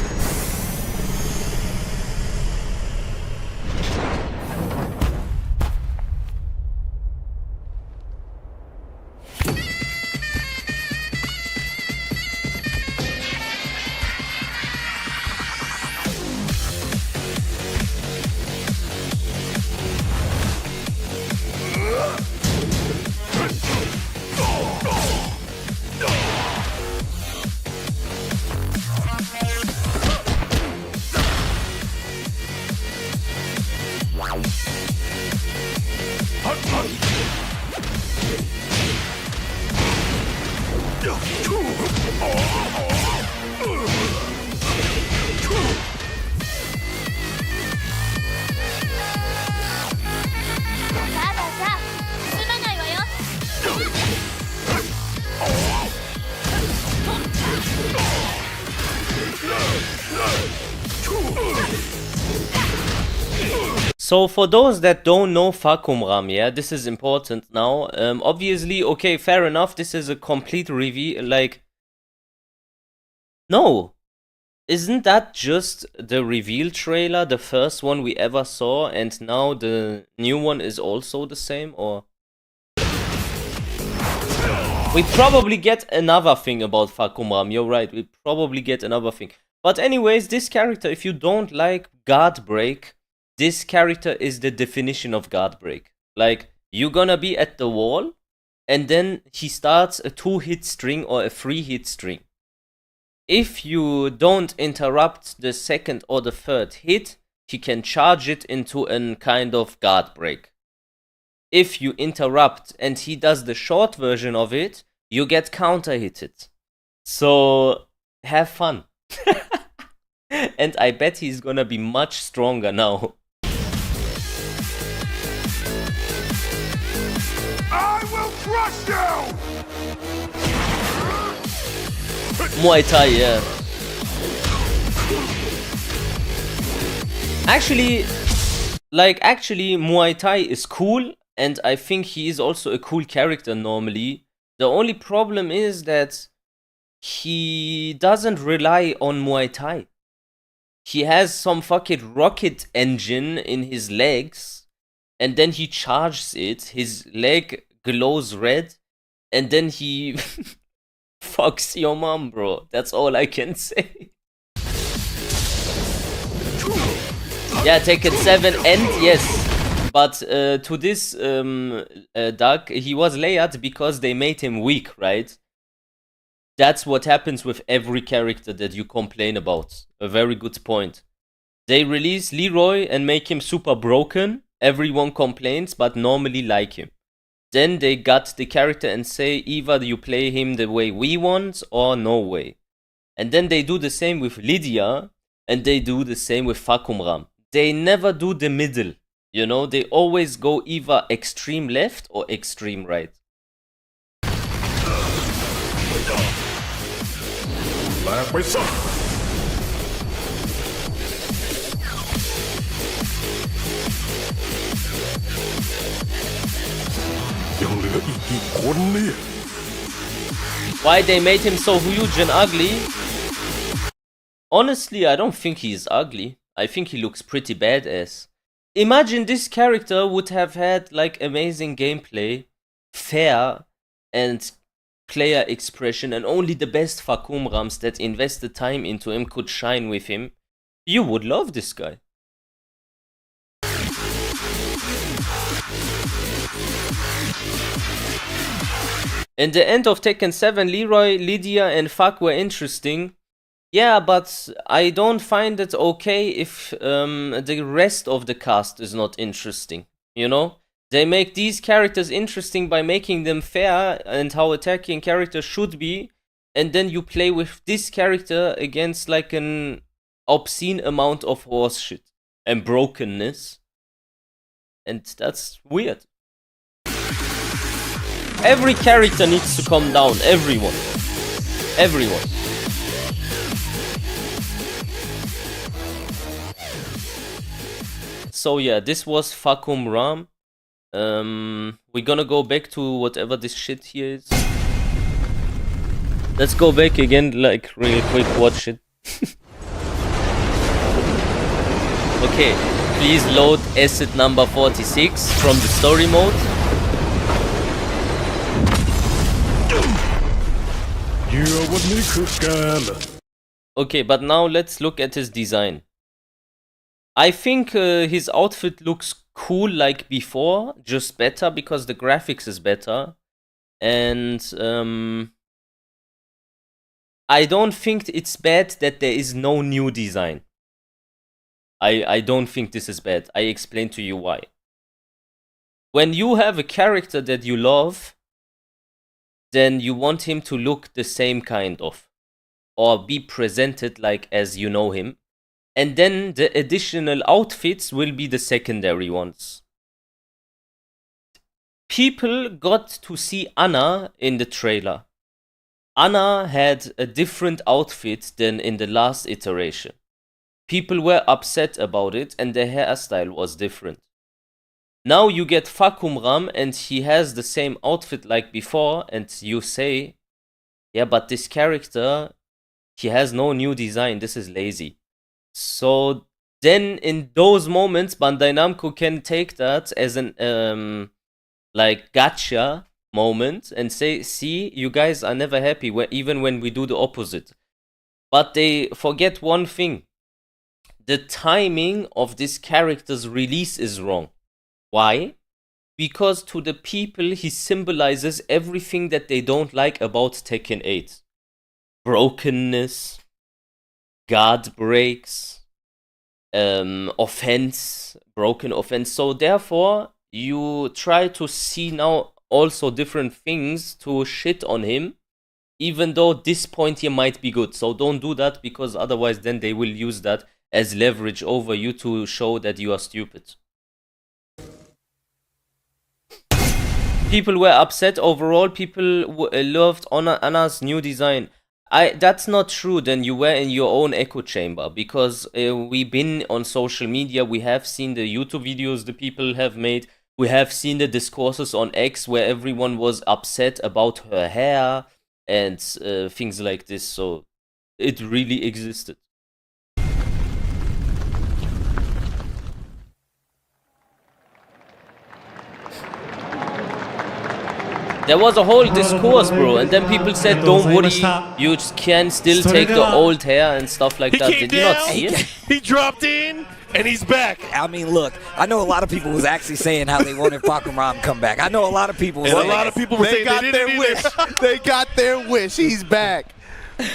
So for those that don't know Fakumram, yeah, this is important now. Obviously, okay, fair enough, this is a complete reveal, like... No! Isn't that just the reveal trailer, the first one we ever saw, and now the new one is also the same, or...? We probably get another thing about Fakumram, you're right, we probably get another thing. But anyways, this character, if you don't like guard break, this character is the definition of guard break. Like, you're gonna be at the wall, and then he starts a 2-hit string or a 3-hit string. If you don't interrupt the second or the third hit, he can charge it into a kind of guard break. If you interrupt and he does the short version of it, you get counter-hitted. So, have fun. And I bet he's gonna be much stronger now. I will crush you! Muay Thai, yeah. Actually, Muay Thai is cool, and I think he is also a cool character normally. The only problem is that he doesn't rely on Muay Thai. He has some fucking rocket engine in his legs, and then he charges it, his leg glows red, and then he fucks your mom, bro. That's all I can say. Yeah, Tekken 7 and yes. But to this Doug, he was layered because they made him weak, right? That's what happens with every character that you complain about. A very good point. They release Leroy and make him super broken. Everyone complains, but normally like him. Then they got the character and say either you play him the way we want or no way. And then they do the same with Lydia, and they do the same with Fakumram. They never do the middle. You know, they always go either extreme left or extreme right. Why they made him so huge and ugly? Honestly, I don't think he's ugly. I think he looks pretty badass. Imagine this character would have had like amazing gameplay, fair, and player expression, and only the best Fakumrams that invested time into him could shine with him. You would love this guy. In the end of Tekken 7, Leroy, Lydia, and Fak were interesting. Yeah, but I don't find it okay if the rest of the cast is not interesting, you know? They make these characters interesting by making them fair and how a Tekken character should be, and then you play with this character against like an obscene amount of horse shit and brokenness. And that's weird. Every character needs to come down, everyone. Everyone. So yeah, this was Fakumram. We're gonna go back to whatever this shit here is. Let's go back again, like really quick, watch it. Okay, please load asset number 46 from the story mode. Okay, but now let's look at his design. I think his outfit looks cool like before, just better because the graphics is better. And I don't think it's bad that there is no new design. I don't think this is bad. I explain to you why. When you have a character that you love, then you want him to look the same kind of, or be presented like as you know him. And then the additional outfits will be the secondary ones. People got to see Anna in the trailer. Anna had a different outfit than in the last iteration. People were upset about it and the hairstyle was different. Now you get Fakumram and he has the same outfit like before, and you say, yeah, but this character, he has no new design, this is lazy. So then in those moments, Bandai Namco can take that as an like gotcha moment and say, see, you guys are never happy even when we do the opposite. But they forget one thing. The timing of this character's release is wrong. Why? Because to the people he symbolizes everything that they don't like about Tekken 8. Brokenness, guard breaks, offense, broken offense. So therefore, you try to see now also different things to shit on him, even though this point here might be good. So don't do that, because otherwise then they will use that as leverage over you to show that you are stupid. People were upset overall. People loved Anna's new design. That's not true. Then you were in your own echo chamber, because we've been on social media. We have seen the YouTube videos the people have made. We have seen the discourses on X where everyone was upset about her hair and things like this. So it really existed. There was a whole discourse, bro, and then people said, don't worry, you can still take the old hair and stuff like that. Did you not see it? He dropped in, and he's back. I mean, look, I know a lot of people was actually saying how they wanted Fakumram to come back. I know a lot of people. And a lot of people were saying they didn't wish. They got their wish. He's back.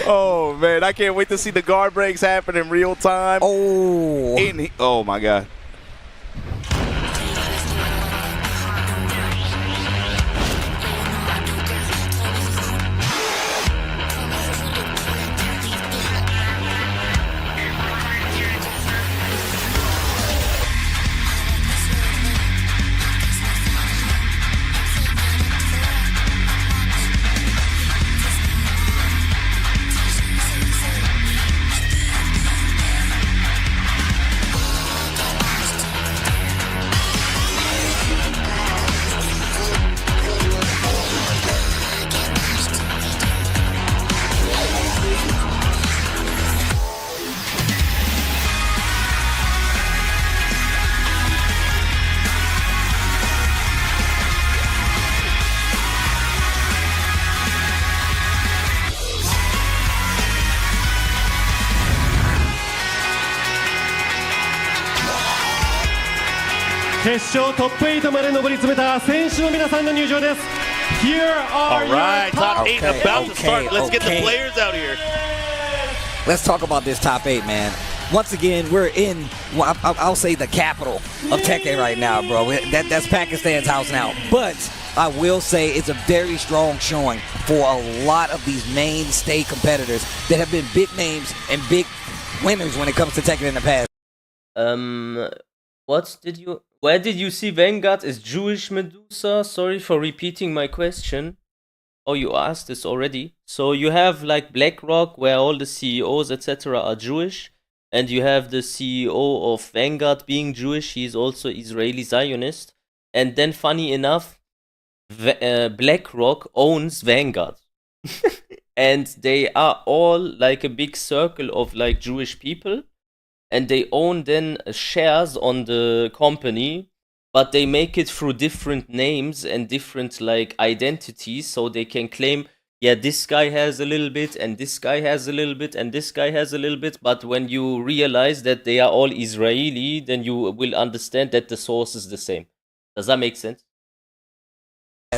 Oh, man, I can't wait to see the guard breaks happen in real time. Oh. Oh, my God.決勝トップ8まで上り詰めた選手の皆さんの入場です。Here are All right, top 8 Okay, about to start. Let's get the okay. players out here. Let's talk about this top 8, man. Once again, we're in, well, I'll say the capital of Tekken right now, bro. That's Pakistan's house now. But I will say it's a very strong showing for a lot of these mainstay competitors that have been big names and big winners when it comes to Tekken in the past. Where did you see Vanguard is Jewish Medusa? Sorry for repeating my question. Oh, you asked this already. So you have like BlackRock, where all the CEOs, etc. are Jewish. And you have the CEO of Vanguard being Jewish. He's also Israeli Zionist. And then, funny enough, BlackRock owns Vanguard. And they are all like a big circle of like Jewish people. And they own then shares on the company, but they make it through different names and different like identities, so they can claim, yeah, this guy has a little bit, and this guy has a little bit, and this guy has a little bit. But when you realize that they are all Israeli, then you will understand that the source is the same. Does that make sense?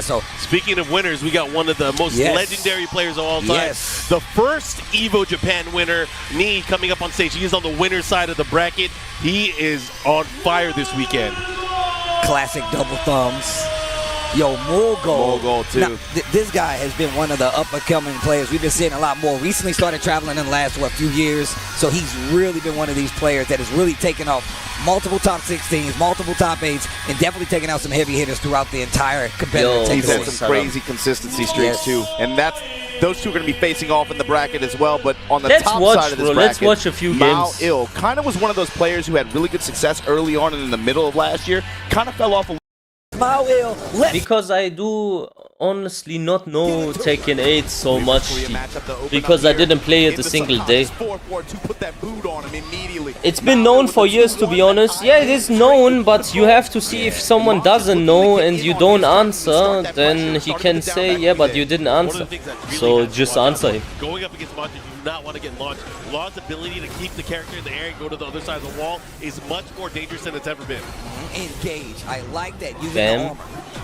So, speaking of winners, we got one of the most legendary players of all time. The first Evo Japan winner, Nee, coming up on stage. He is on the winner's side of the bracket. He is on fire this weekend. Classic double thumbs. Yo, Mogul too. Now, this guy has been one of the up-and-coming players. We've been seeing a lot more. Recently started traveling in the last, few years. So he's really been one of these players that has really taken off multiple top 16s, multiple top 8s, and definitely taken out some heavy hitters throughout the entire competitive He's had some crazy consistency streaks too. And those two are going to be facing off in the bracket as well. But on the top side of this bracket, let's watch a few games. Il kind of was one of those players who had really good success early on and in the middle of last year. Kind of fell off a because I do honestly not know Tekken 8 so much, because I didn't play it a single day. It's been known for years, to be honest. Yeah, it is known, but you have to see if someone doesn't know and you don't answer, then he can say, yeah, but you didn't answer. So just answer him. Going up against Monty, not want to get launched. Law's ability to keep the character in the air and go to the other side of the wall is much more dangerous than it's ever been. Engage. I like that. Using Bam. the armor.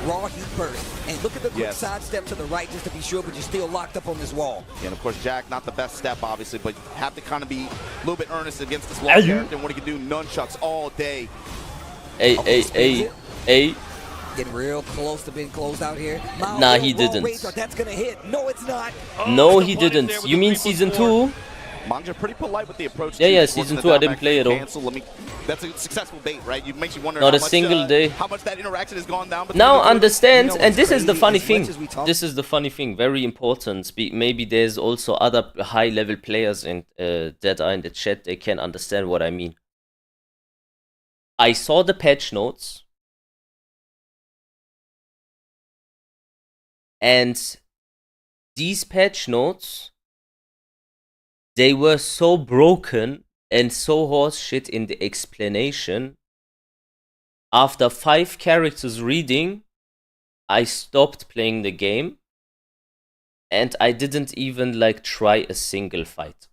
Raw heat burst. And look at the quick sidestep to the right just to be sure, but you're still locked up on this wall. Yeah, and of course, Jack, not the best step, obviously, but you have to kind of be a little bit earnest against this Law character and what he can do. Nunchucks all day. Hey. Getting real close to being closed out here. Nah, he didn't. That's gonna hit. No, it's not. No, he didn't. You mean season 2? Manja pretty polite with the approach. Yeah, season 2 I didn't play it all. That's a successful bait, right? You makes you wonder Not how a much, single day. How much that interaction has gone down. Now understand, and this is the funny thing. This is the funny thing, very important. Maybe there's also other high-level players in that are in the chat. They can understand what I mean. I saw the patch notes, and these patch notes, they were so broken and so horseshit in the explanation. After 5 characters reading, I stopped playing the game, and I didn't even like try a single fight.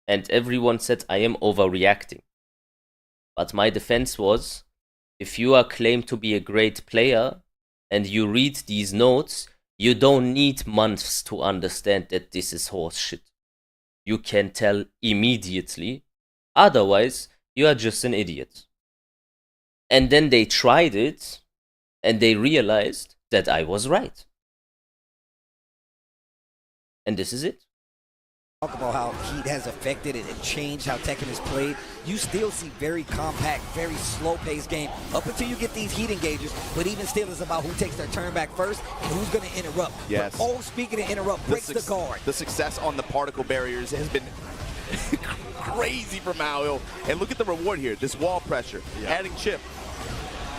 And everyone said I am overreacting. But my defense was, if you are claimed to be a great player and you read these notes, you don't need months to understand that this is horseshit. You can tell immediately. Otherwise, you are just an idiot. And then they tried it, and they realized that I was right. And this is it. Talk about how heat has affected it and changed how Tekken is played. You still see very compact, very slow-paced game up until you get these heat engages. But even still, it's about who takes their turn back first and who's going to interrupt. Yes. But, oh, speaking of interrupt, breaks the guard. The success on the particle barriers has been crazy for Mao. And look at the reward here. This wall pressure, adding chip.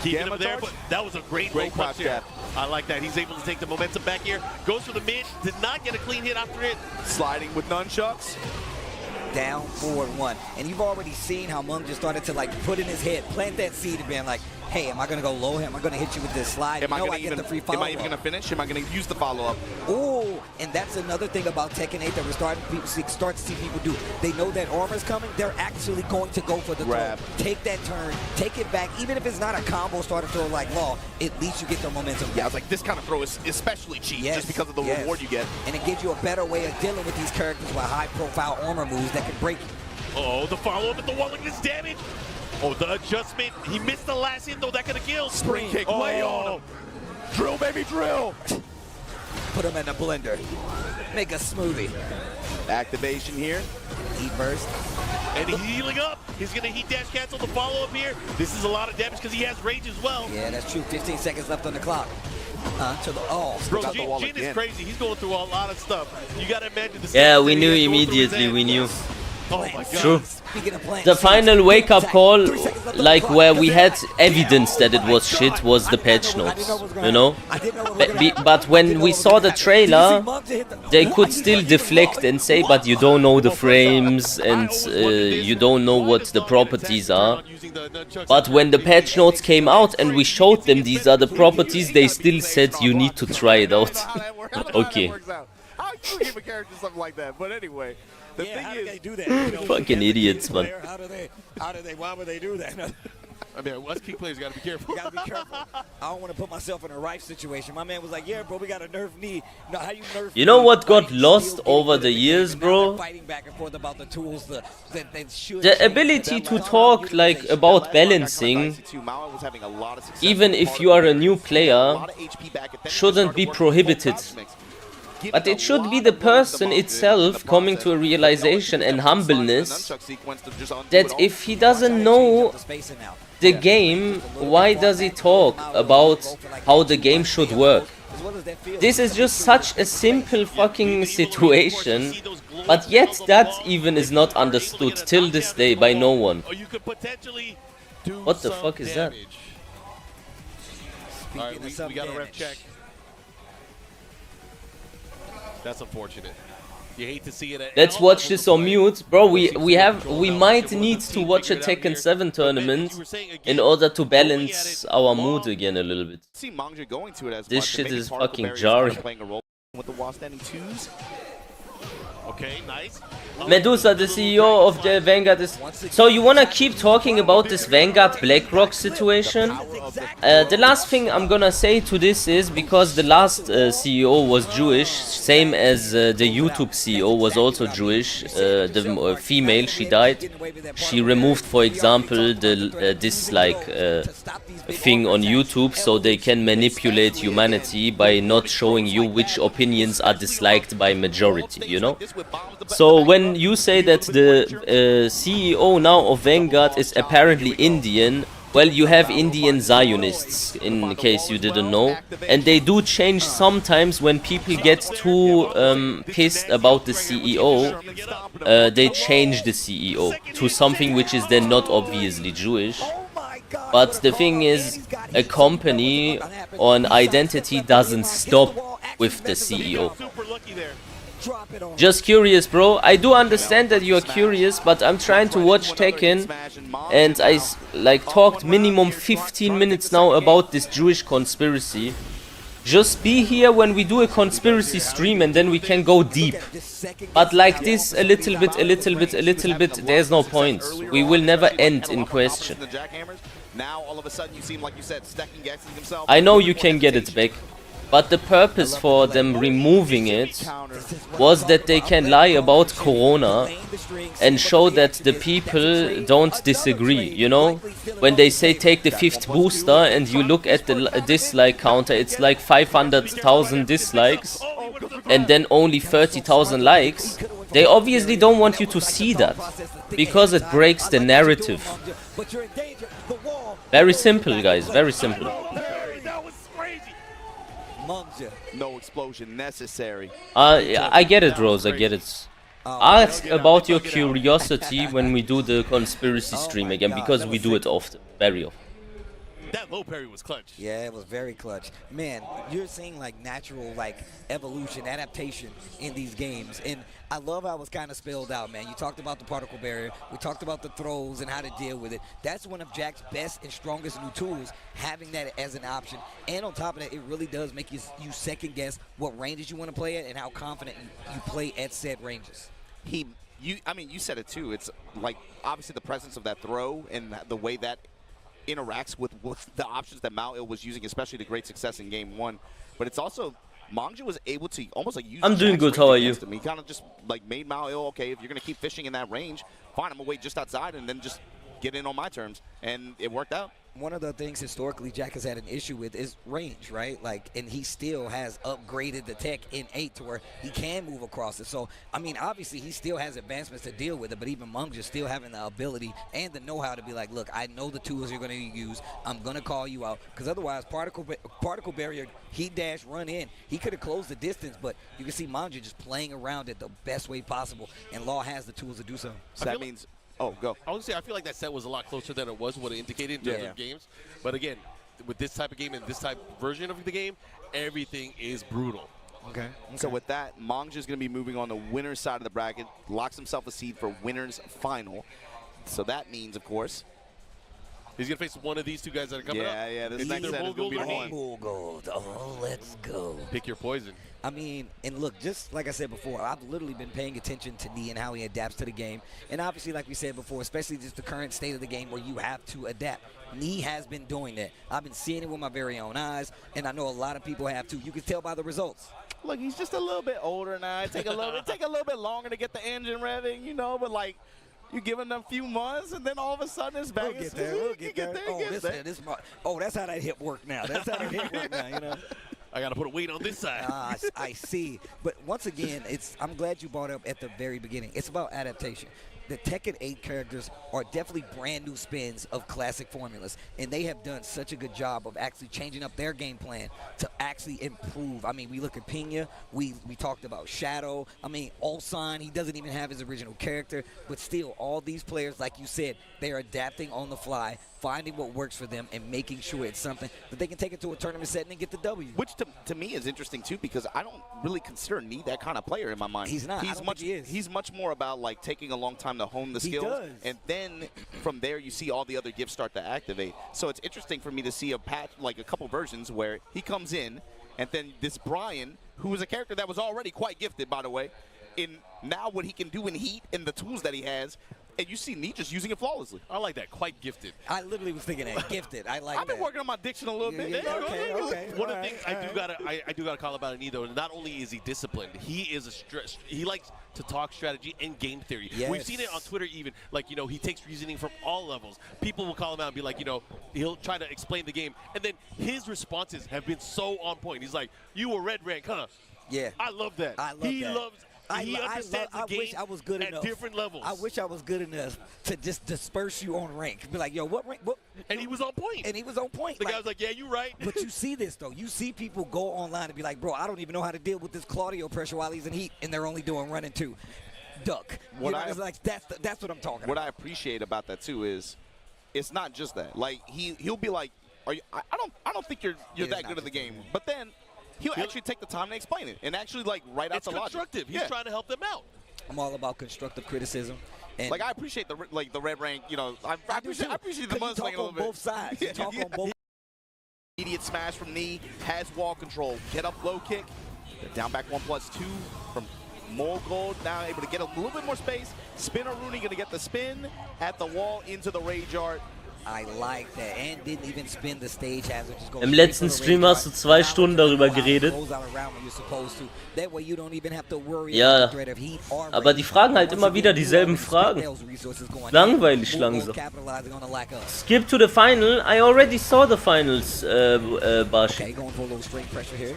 Keeping him there, but that was a great low punch there. I like that. He's able to take the momentum back here. Goes for the mid. Did not get a clean hit after it. Sliding with nunchucks. Down, forward, 1. And you've already seen how Mung just started to like put in his head, plant that seed of being like, hey, am I going to go low? Am I going to hit you with this slide? Am I get the free follow-up. Am I even going to finish? Am I going to use the follow-up? Oh, and that's another thing about Tekken 8 that we're starting to see people do. They know that armor's coming. They're actually going to go for the grab. Throw. Take that turn. Take it back. Even if it's not a combo starter throw like Law, at least you get the momentum. Yeah, I was like, this kind of throw is especially cheap just because of the reward you get. And it gives you a better way of dealing with these characters with high-profile armor moves that can break you. Oh, the follow-up at the wall against damage. Oh, the adjustment. He missed the last hit, though. That could have killed. Spring kick way on him. Drill, baby, drill. Put him in a blender. Make a smoothie. Activation here. Heat burst. And he's healing up. He's going to heat dash cancel the follow-up here. This is a lot of damage because he has rage as well. Yeah, that's true. 15 seconds left on the clock. Bro, Jin is crazy. He's going through a lot of stuff. You got to imagine the Yeah, we knew immediately. We knew. Oh my God. True. The final wake-up call, like where we had evidence that it was shit, was the patch notes, you know? But when we saw the trailer, they could still deflect and say, but you don't know the frames and you don't know what the properties are. But when the patch notes came out and we showed them these are the properties, they still said you need to try it out. Okay. How you give a character something like that? But anyway. The thing how is, do they do that? You know, fucking idiots, man. How do they, why would they do that? I mean, us key players got to be careful. You got to be careful. I don't want to put myself in a Rife situation. My man was like, yeah, bro, we got a nerf knee. No, how you nerf You know what got lost over the years, bro? Fighting back and forth about the tools that should the ability to talk like about balancing, even if you are a new player, shouldn't be prohibited. But it should be the person itself coming to a realization and humbleness that if he doesn't know the game, why does he talk about how the game should work? This is just such a simple fucking situation, but yet that even is not understood till this day by no one. What the fuck is that? Alright, we got a ref check. That's unfortunate. You hate to see it. Let's watch this on mute, bro. We might need to watch a Tekken 7 tournament in order to balance our mood again a little bit. This shit is fucking jarring. With the wall standing twos. Okay, nice. Medusa, the CEO of the Vanguard is... So you wanna keep talking about this Vanguard BlackRock situation? The last thing I'm gonna say to this is, because the last CEO was Jewish, same as the YouTube CEO was also Jewish, the female, she died. She removed, for example, the dislike thing on YouTube, so they can manipulate humanity by not showing you which opinions are disliked by majority, you know? So when you say that the CEO now of Vanguard is apparently Indian, well, you have Indian Zionists, in case you didn't know, and they do change sometimes when people get too pissed about the CEO. They change the CEO to something which is then not obviously Jewish. But the thing is, a company or an identity doesn't stop with the CEO. Just curious, bro. I do understand that you are curious, but I'm trying to watch Tekken, and I like talked minimum 15 minutes now about this Jewish conspiracy. Just be here when we do a conspiracy stream, and then we can go deep. But like this, a little bit, there's no point. We will never end in question. I know you can get it back. But the purpose for them removing it was that they can lie about Corona and show that the people don't disagree, you know? When they say take the 5th booster and you look at the dislike counter, it's like 500,000 dislikes and then only 30,000 likes. They obviously don't want you to see that because it breaks the narrative. Very simple, guys, very simple. No explosion necessary. I get it, Rose, I get it. Ask about your curiosity when we do the conspiracy stream again, because we do it often, very often. That low parry was clutch. Yeah, it was very clutch. Man, you're seeing like natural like evolution, adaptation in these games. And I love how it was kind of spelled out, man. You talked about the particle barrier. We talked about the throws and how to deal with it. That's one of Jack's best and strongest new tools, having that as an option. And on top of that, it really does make you second guess what ranges you want to play at and how confident you play at said ranges. I mean, you said it too. It's like obviously the presence of that throw and the way that interacts with the options that Mao Il was using, especially to great success in game 1. But it's also Mangja was able to almost like use. I'm doing good. How are you? He kind of just like made Mao Il, okay, if you're gonna keep fishing in that range, fine, I'm gonna wait just outside and then just get in on my terms, and it worked out. One of the things historically Jack has had an issue with is range, right? Like, and he still has upgraded the tech in 8 to where he can move across it. So, I mean, obviously he still has advancements to deal with it, but even Mungja still having the ability and the know-how to be like, look, I know the tools you're going to use. I'm going to call you out. Because otherwise, particle barrier, he dash, run in. He could have closed the distance, but you can see Mungja just playing around it the best way possible, and Law has the tools to do so. So that means... Oh, go. I was going to say, I feel like that set was a lot closer than it was what it indicated in terms of games. But again, with this type of game and this type version of the game, everything is brutal. Okay. So with that, Mangja's going to be moving on the winner's side of the bracket, locks himself a seed for winner's final. So that means, of course, he's going to face one of these two guys that are coming up. Yeah, this next set is going to be hard. Oh, let's go. Pick your poison. I mean, and look, just like I said before, I've literally been paying attention to Nee and how he adapts to the game. And obviously, like we said before, especially just the current state of the game where you have to adapt. Nee has been doing that. I've been seeing it with my very own eyes, and I know a lot of people have too. You can tell by the results. Look, he's just a little bit older now. It take a little bit longer to get the engine revving, you know, but like, you give him a few months, and then all of a sudden it's back. We'll get there. Oh, that's how that hip work now. That's how that hip work now, you know. I got to put a weight on this side. I see. But once again, I'm glad you brought up at the very beginning. It's about adaptation. The Tekken 8 characters are definitely brand new spins of classic formulas, and they have done such a good job of actually changing up their game plan to actually improve. I mean, we look at Pena, we talked about Shadow. I mean, Ulsan, he doesn't even have his original character, but still, all these players, like you said, they're adapting on the fly, finding what works for them and making sure it's something that they can take into a tournament setting and get the W. Which to me is interesting too, because I don't really consider Nee that kind of player in my mind. He's not. He's much more about like taking a long time to hone the skills, and then from there you see all the other gifts start to activate. So it's interesting for me to see a couple versions where he comes in, and then this Brian, who is a character that was already quite gifted, by the way, in now what he can do in heat and the tools that he has. And you see Nee just using it flawlessly. I like that. Quite gifted. I literally was thinking that. Gifted. I like that. I've been working on my diction a little bit. Okay. One of the things I do gotta call about Nee though. Not only is he disciplined, he is he likes to talk strategy and game theory. Yes. We've seen it on Twitter even. Like, you know, he takes reasoning from all levels. People will call him out and be like, you know, he'll try to explain the game, and then his responses have been so on point. He's like, "You were red rank, huh?" Yeah. I love that. He understands the game I was good at enough. different levels. I wish I was good enough to just disperse you on rank. Be like, yo, what rank? What? And he was on point. The guy was like, yeah, you're right. But you see this, though. You see people go online and be like, bro, I don't even know how to deal with this Claudio pressure while he's in heat, and they're only doing run and two. Duck. It's like, that's what I'm talking about. What I appreciate about that, too, is it's not just that. Like, he'll be like, I don't think you're that good at the game. But then he'll actually take the time to explain it and actually, like, write out the logic. It's constructive. He's trying to help them out. I'm all about constructive criticism. And like, I appreciate the red rank. You know, I appreciate the mudslinging a little bit. Both sides. You talk on both. Immediate smash from Nee, has wall control. Get up low kick. Down back 1+2 from Mogul. Now able to get a little bit more space. Spinner Rooney gonna get the spin at the wall into the rage art. I like that. And didn't even spin the stage hazard. Just go Im letzten Stream hast du 2 Stunden darüber geredet. Ja, aber die fragen halt immer wieder dieselben Fragen. Langweilig langsam. Skip to the final. I already saw the finals, Bashi. Okay, going for a little straight pressure here.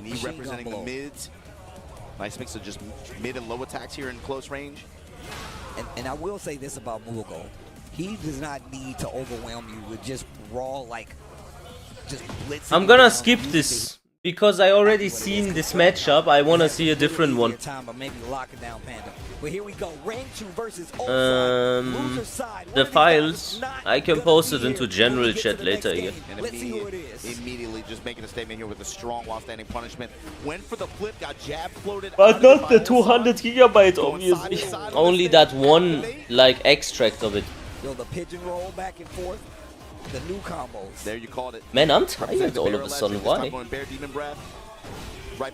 Nee representing the mids. Nice mix of just mid and low attacks here in close range. And I will say this about Mogul. He does not need to overwhelm you with just raw, like, just blitzing. I'm gonna skip this because I already seen this matchup. I wanna see a different one. But here we go. Rank 2 versus The files, I can post it into general chat later again. And immediately just making a statement here with a strong while standing punishment. Went for the flip, got jab floated. But not the 200 gigabyte, obviously. Only that one, like, extract of it. Yo, the pigeon roll back and forth. The new combos. There you called it. Man, I'm tired all of a sudden. Why?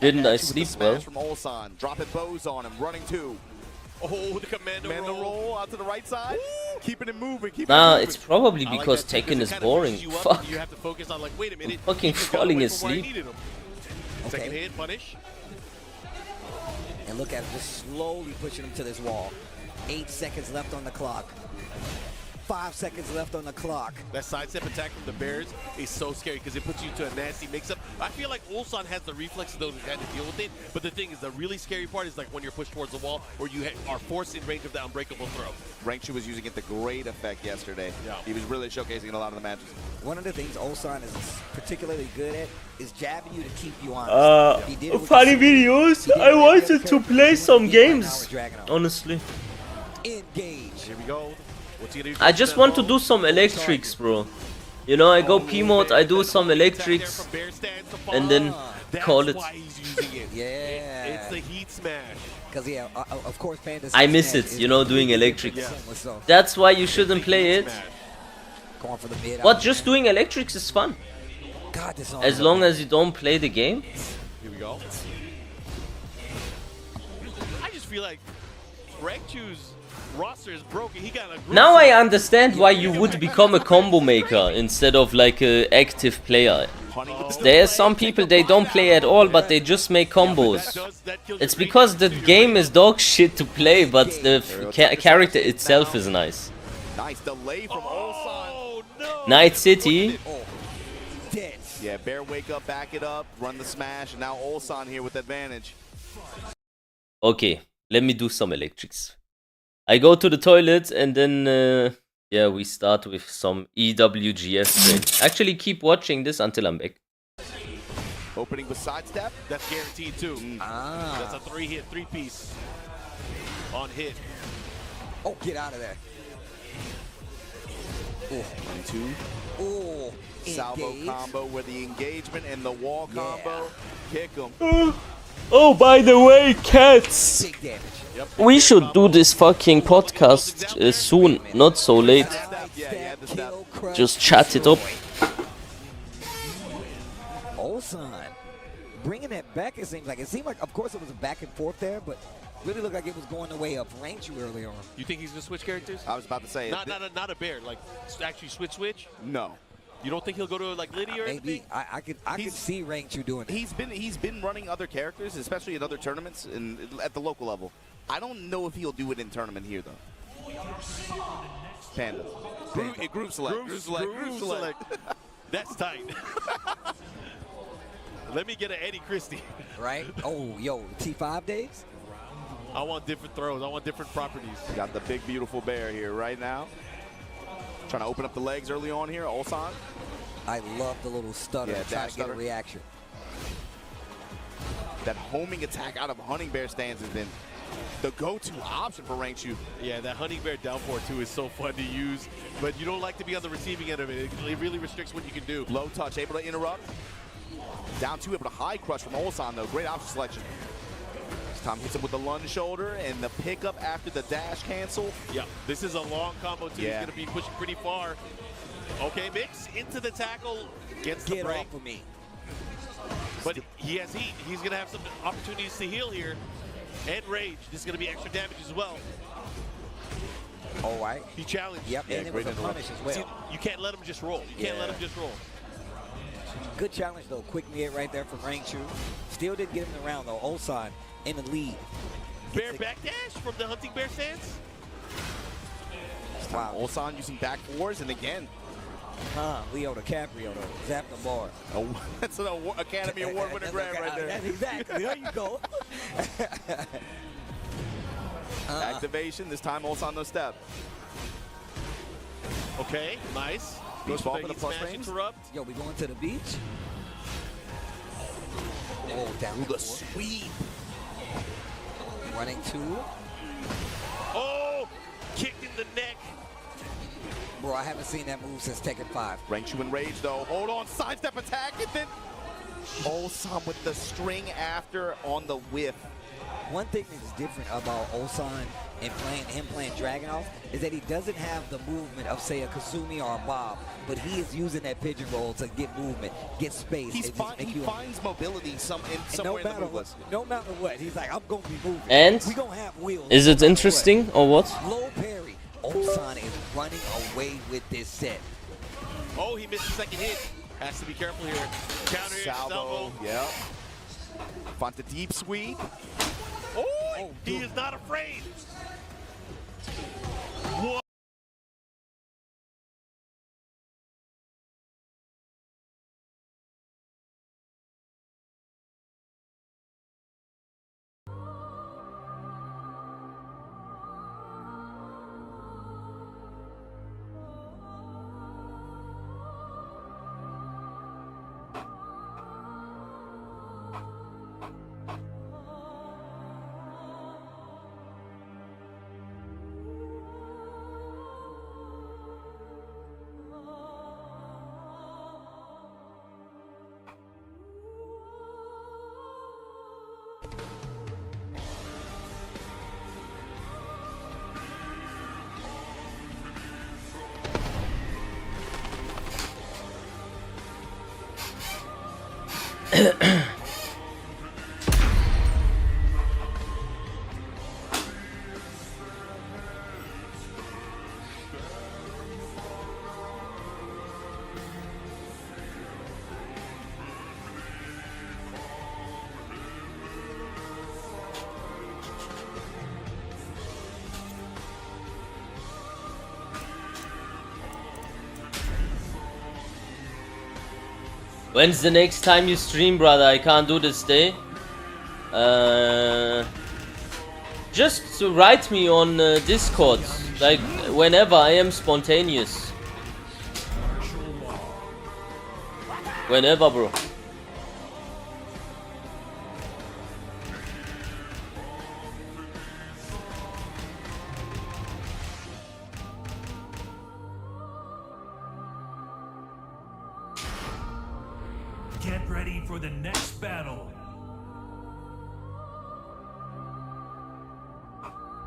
Didn't I sleep well? From Ulsan, dropping bows on him, running 2. Oh, the commando roll out to the right side. Keeping it moving. Nah, it's probably because Tekken is boring. Fuck. You have to focus on, like, wait a minute. Fucking falling asleep. Second hit, punish. And look at him, just slowly pushing him to this wall. 8 seconds left on the clock. 5 seconds left on the clock. That sidestep attack from the Bears is so scary because it puts you to a nasty mix-up. I feel like Ulsan has the reflexes though to kind of deal with it. But the thing is, the really scary part is like when you're pushed towards the wall or you are forced in range of that unbreakable throw. Rangchu was using it to great effect yesterday. Yeah. He was really showcasing a lot of the matches. One of the things Ulsan is particularly good at is jabbing you to keep you honest. Funny videos. I wanted to play some games, honestly. Engage. Here we go. I just want to do some electrics, bro. You know, I go P mode, I do some electrics, and then call it. Yeah. It's the heat smash. Because yeah, of course, Panda's I miss it, you know, doing electrics. That's why you shouldn't play it. But just doing electrics is fun. As long as you don't play the game. Here we go. I just feel like Rangchu's roster is broken. He got a now I understand why you would become a combo maker instead of like a active player. There are some people, they don't play at all, but they just make combos. It's because the game is dog shit to play, but the character itself is nice. Nice delay from Ulsan. Night City. Yeah, Bear wake up, back it up, run the smash, and now Ulsan here with advantage. Okay, let me do some electrics. I go to the toilet and then, yeah, we start with some EWGF trade. Actually, keep watching this until I'm back. Opening with sidestep. That's guaranteed too. That's a 3-hit, 3-piece on hit. Oh, get out of there. Oh, 1-2. Oh, salvo combo with the engagement and the wall combo. Kick him. Oh, by the way, cats. Big damage. We should do this fucking podcast soon, not so late. Just chat it up. Ulsan bringing that back, it seemed like. It seemed like, of course, it was a back and forth there, but really looked like it was going the way of Rangchu early on. You think he's gonna switch characters? I was about to say Not a bear. Like actually switch. No. You don't think he'll go to like Liddy or anything? Maybe I could see Rangchu doing it. He's been running other characters, especially in other tournaments and at the local level. I don't know if he'll do it in tournament here though. Panda. Group select. Group select. That's tight. Let me get an Eddie Christie. Right? Oh, yo, T5 days? I want different throws. I want different properties. Got the big, beautiful bear here right now. Trying to open up the legs early on here, Ulsan. I love the little stutter, trying to get a reaction. That homing attack out of Hunting Bear stance has been the go-to option for Rangchu. Yeah, that Hunting Bear downpour too is so fun to use, but you don't like to be on the receiving end of it. It really restricts what you can do. Low touch, able to interrupt. Down two, able to high crush from Ulsan though. Great option selection. This time hits him with the lunge shoulder and the pickup after the dash cancel. Yeah, this is a long combo too. Yeah. He's gonna be pushing pretty far. Okay, mix into the tackle, gets the break. Off of me. But he has heat. He's gonna have some opportunities to heal here. And rage. This is gonna be extra damage as well. All right. He challenged. Yep, and it was a punish as well. See, you can't let him just roll. You can't let him just roll. Good challenge though. Quick mid right there from Rangchu. Still didn't get him in the round though. Ulsan in the lead. Bear backdash from the Hunting Bear stance. Wow. Ulsan using back fours and again. Leo DiCaprio though. Zap the bar. Oh, that's an Academy Award winner grab right there. That's exactly. There you go. Activation. This time Ulsan no step. Okay, nice. Goes for for the plus smash range. interrupt. Yo, we going to the beach? Oh, down the sweep. Running two. Oh, kicked in the neck. Bro, I haven't seen that move since Tekken 5. Rangchu in rage though. Hold on, sidestep attack, and then Ulsan with the string after on the whiff. One thing that's different about Ulsan and playing Dragon Off is that he doesn't have the movement of, say, a Kasumi or a Bob, but he is using that pigeon roll to get movement, get space. He finds mobility somewhere in the move list. No matter what, he's like, I'm going to be moving. And we gonna have wheels. is it interesting or what? Low parry. Ulsan is running away with this set. Oh, he missed the second hit. Has to be careful here. Counter hit, salvo. Yeah. Find the deep sweep. Oh, he is not afraid. What? When's the next time you stream, brother? I can't do this day. Just to write me on Discord, like whenever. I am spontaneous. Whenever, bro. Get ready for the next battle.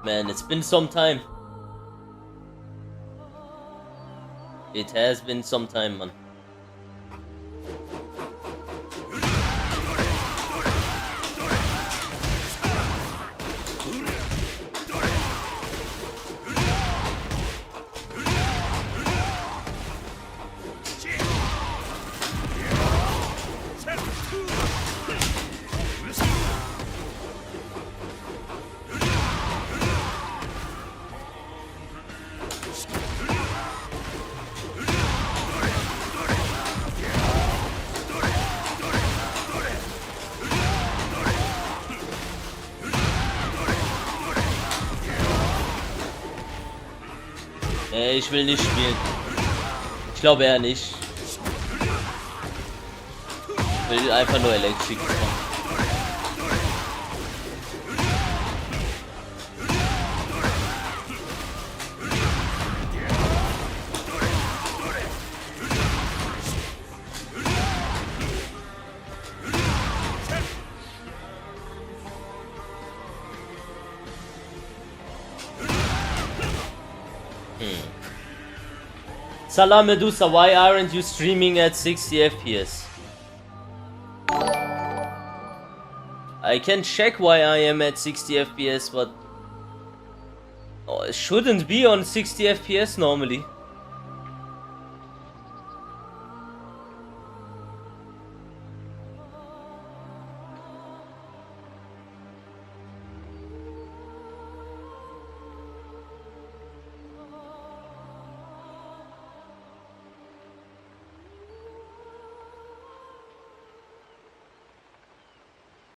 Man, it's been some time. It has been some time, man. Nee, ich will nicht spielen. Ich glaube eher nicht. Ich will einfach nur Electric machen. Salam Medusa, why aren't you streaming at 60 FPS? I can check why I am at 60 FPS, but it shouldn't be on 60 FPS normally.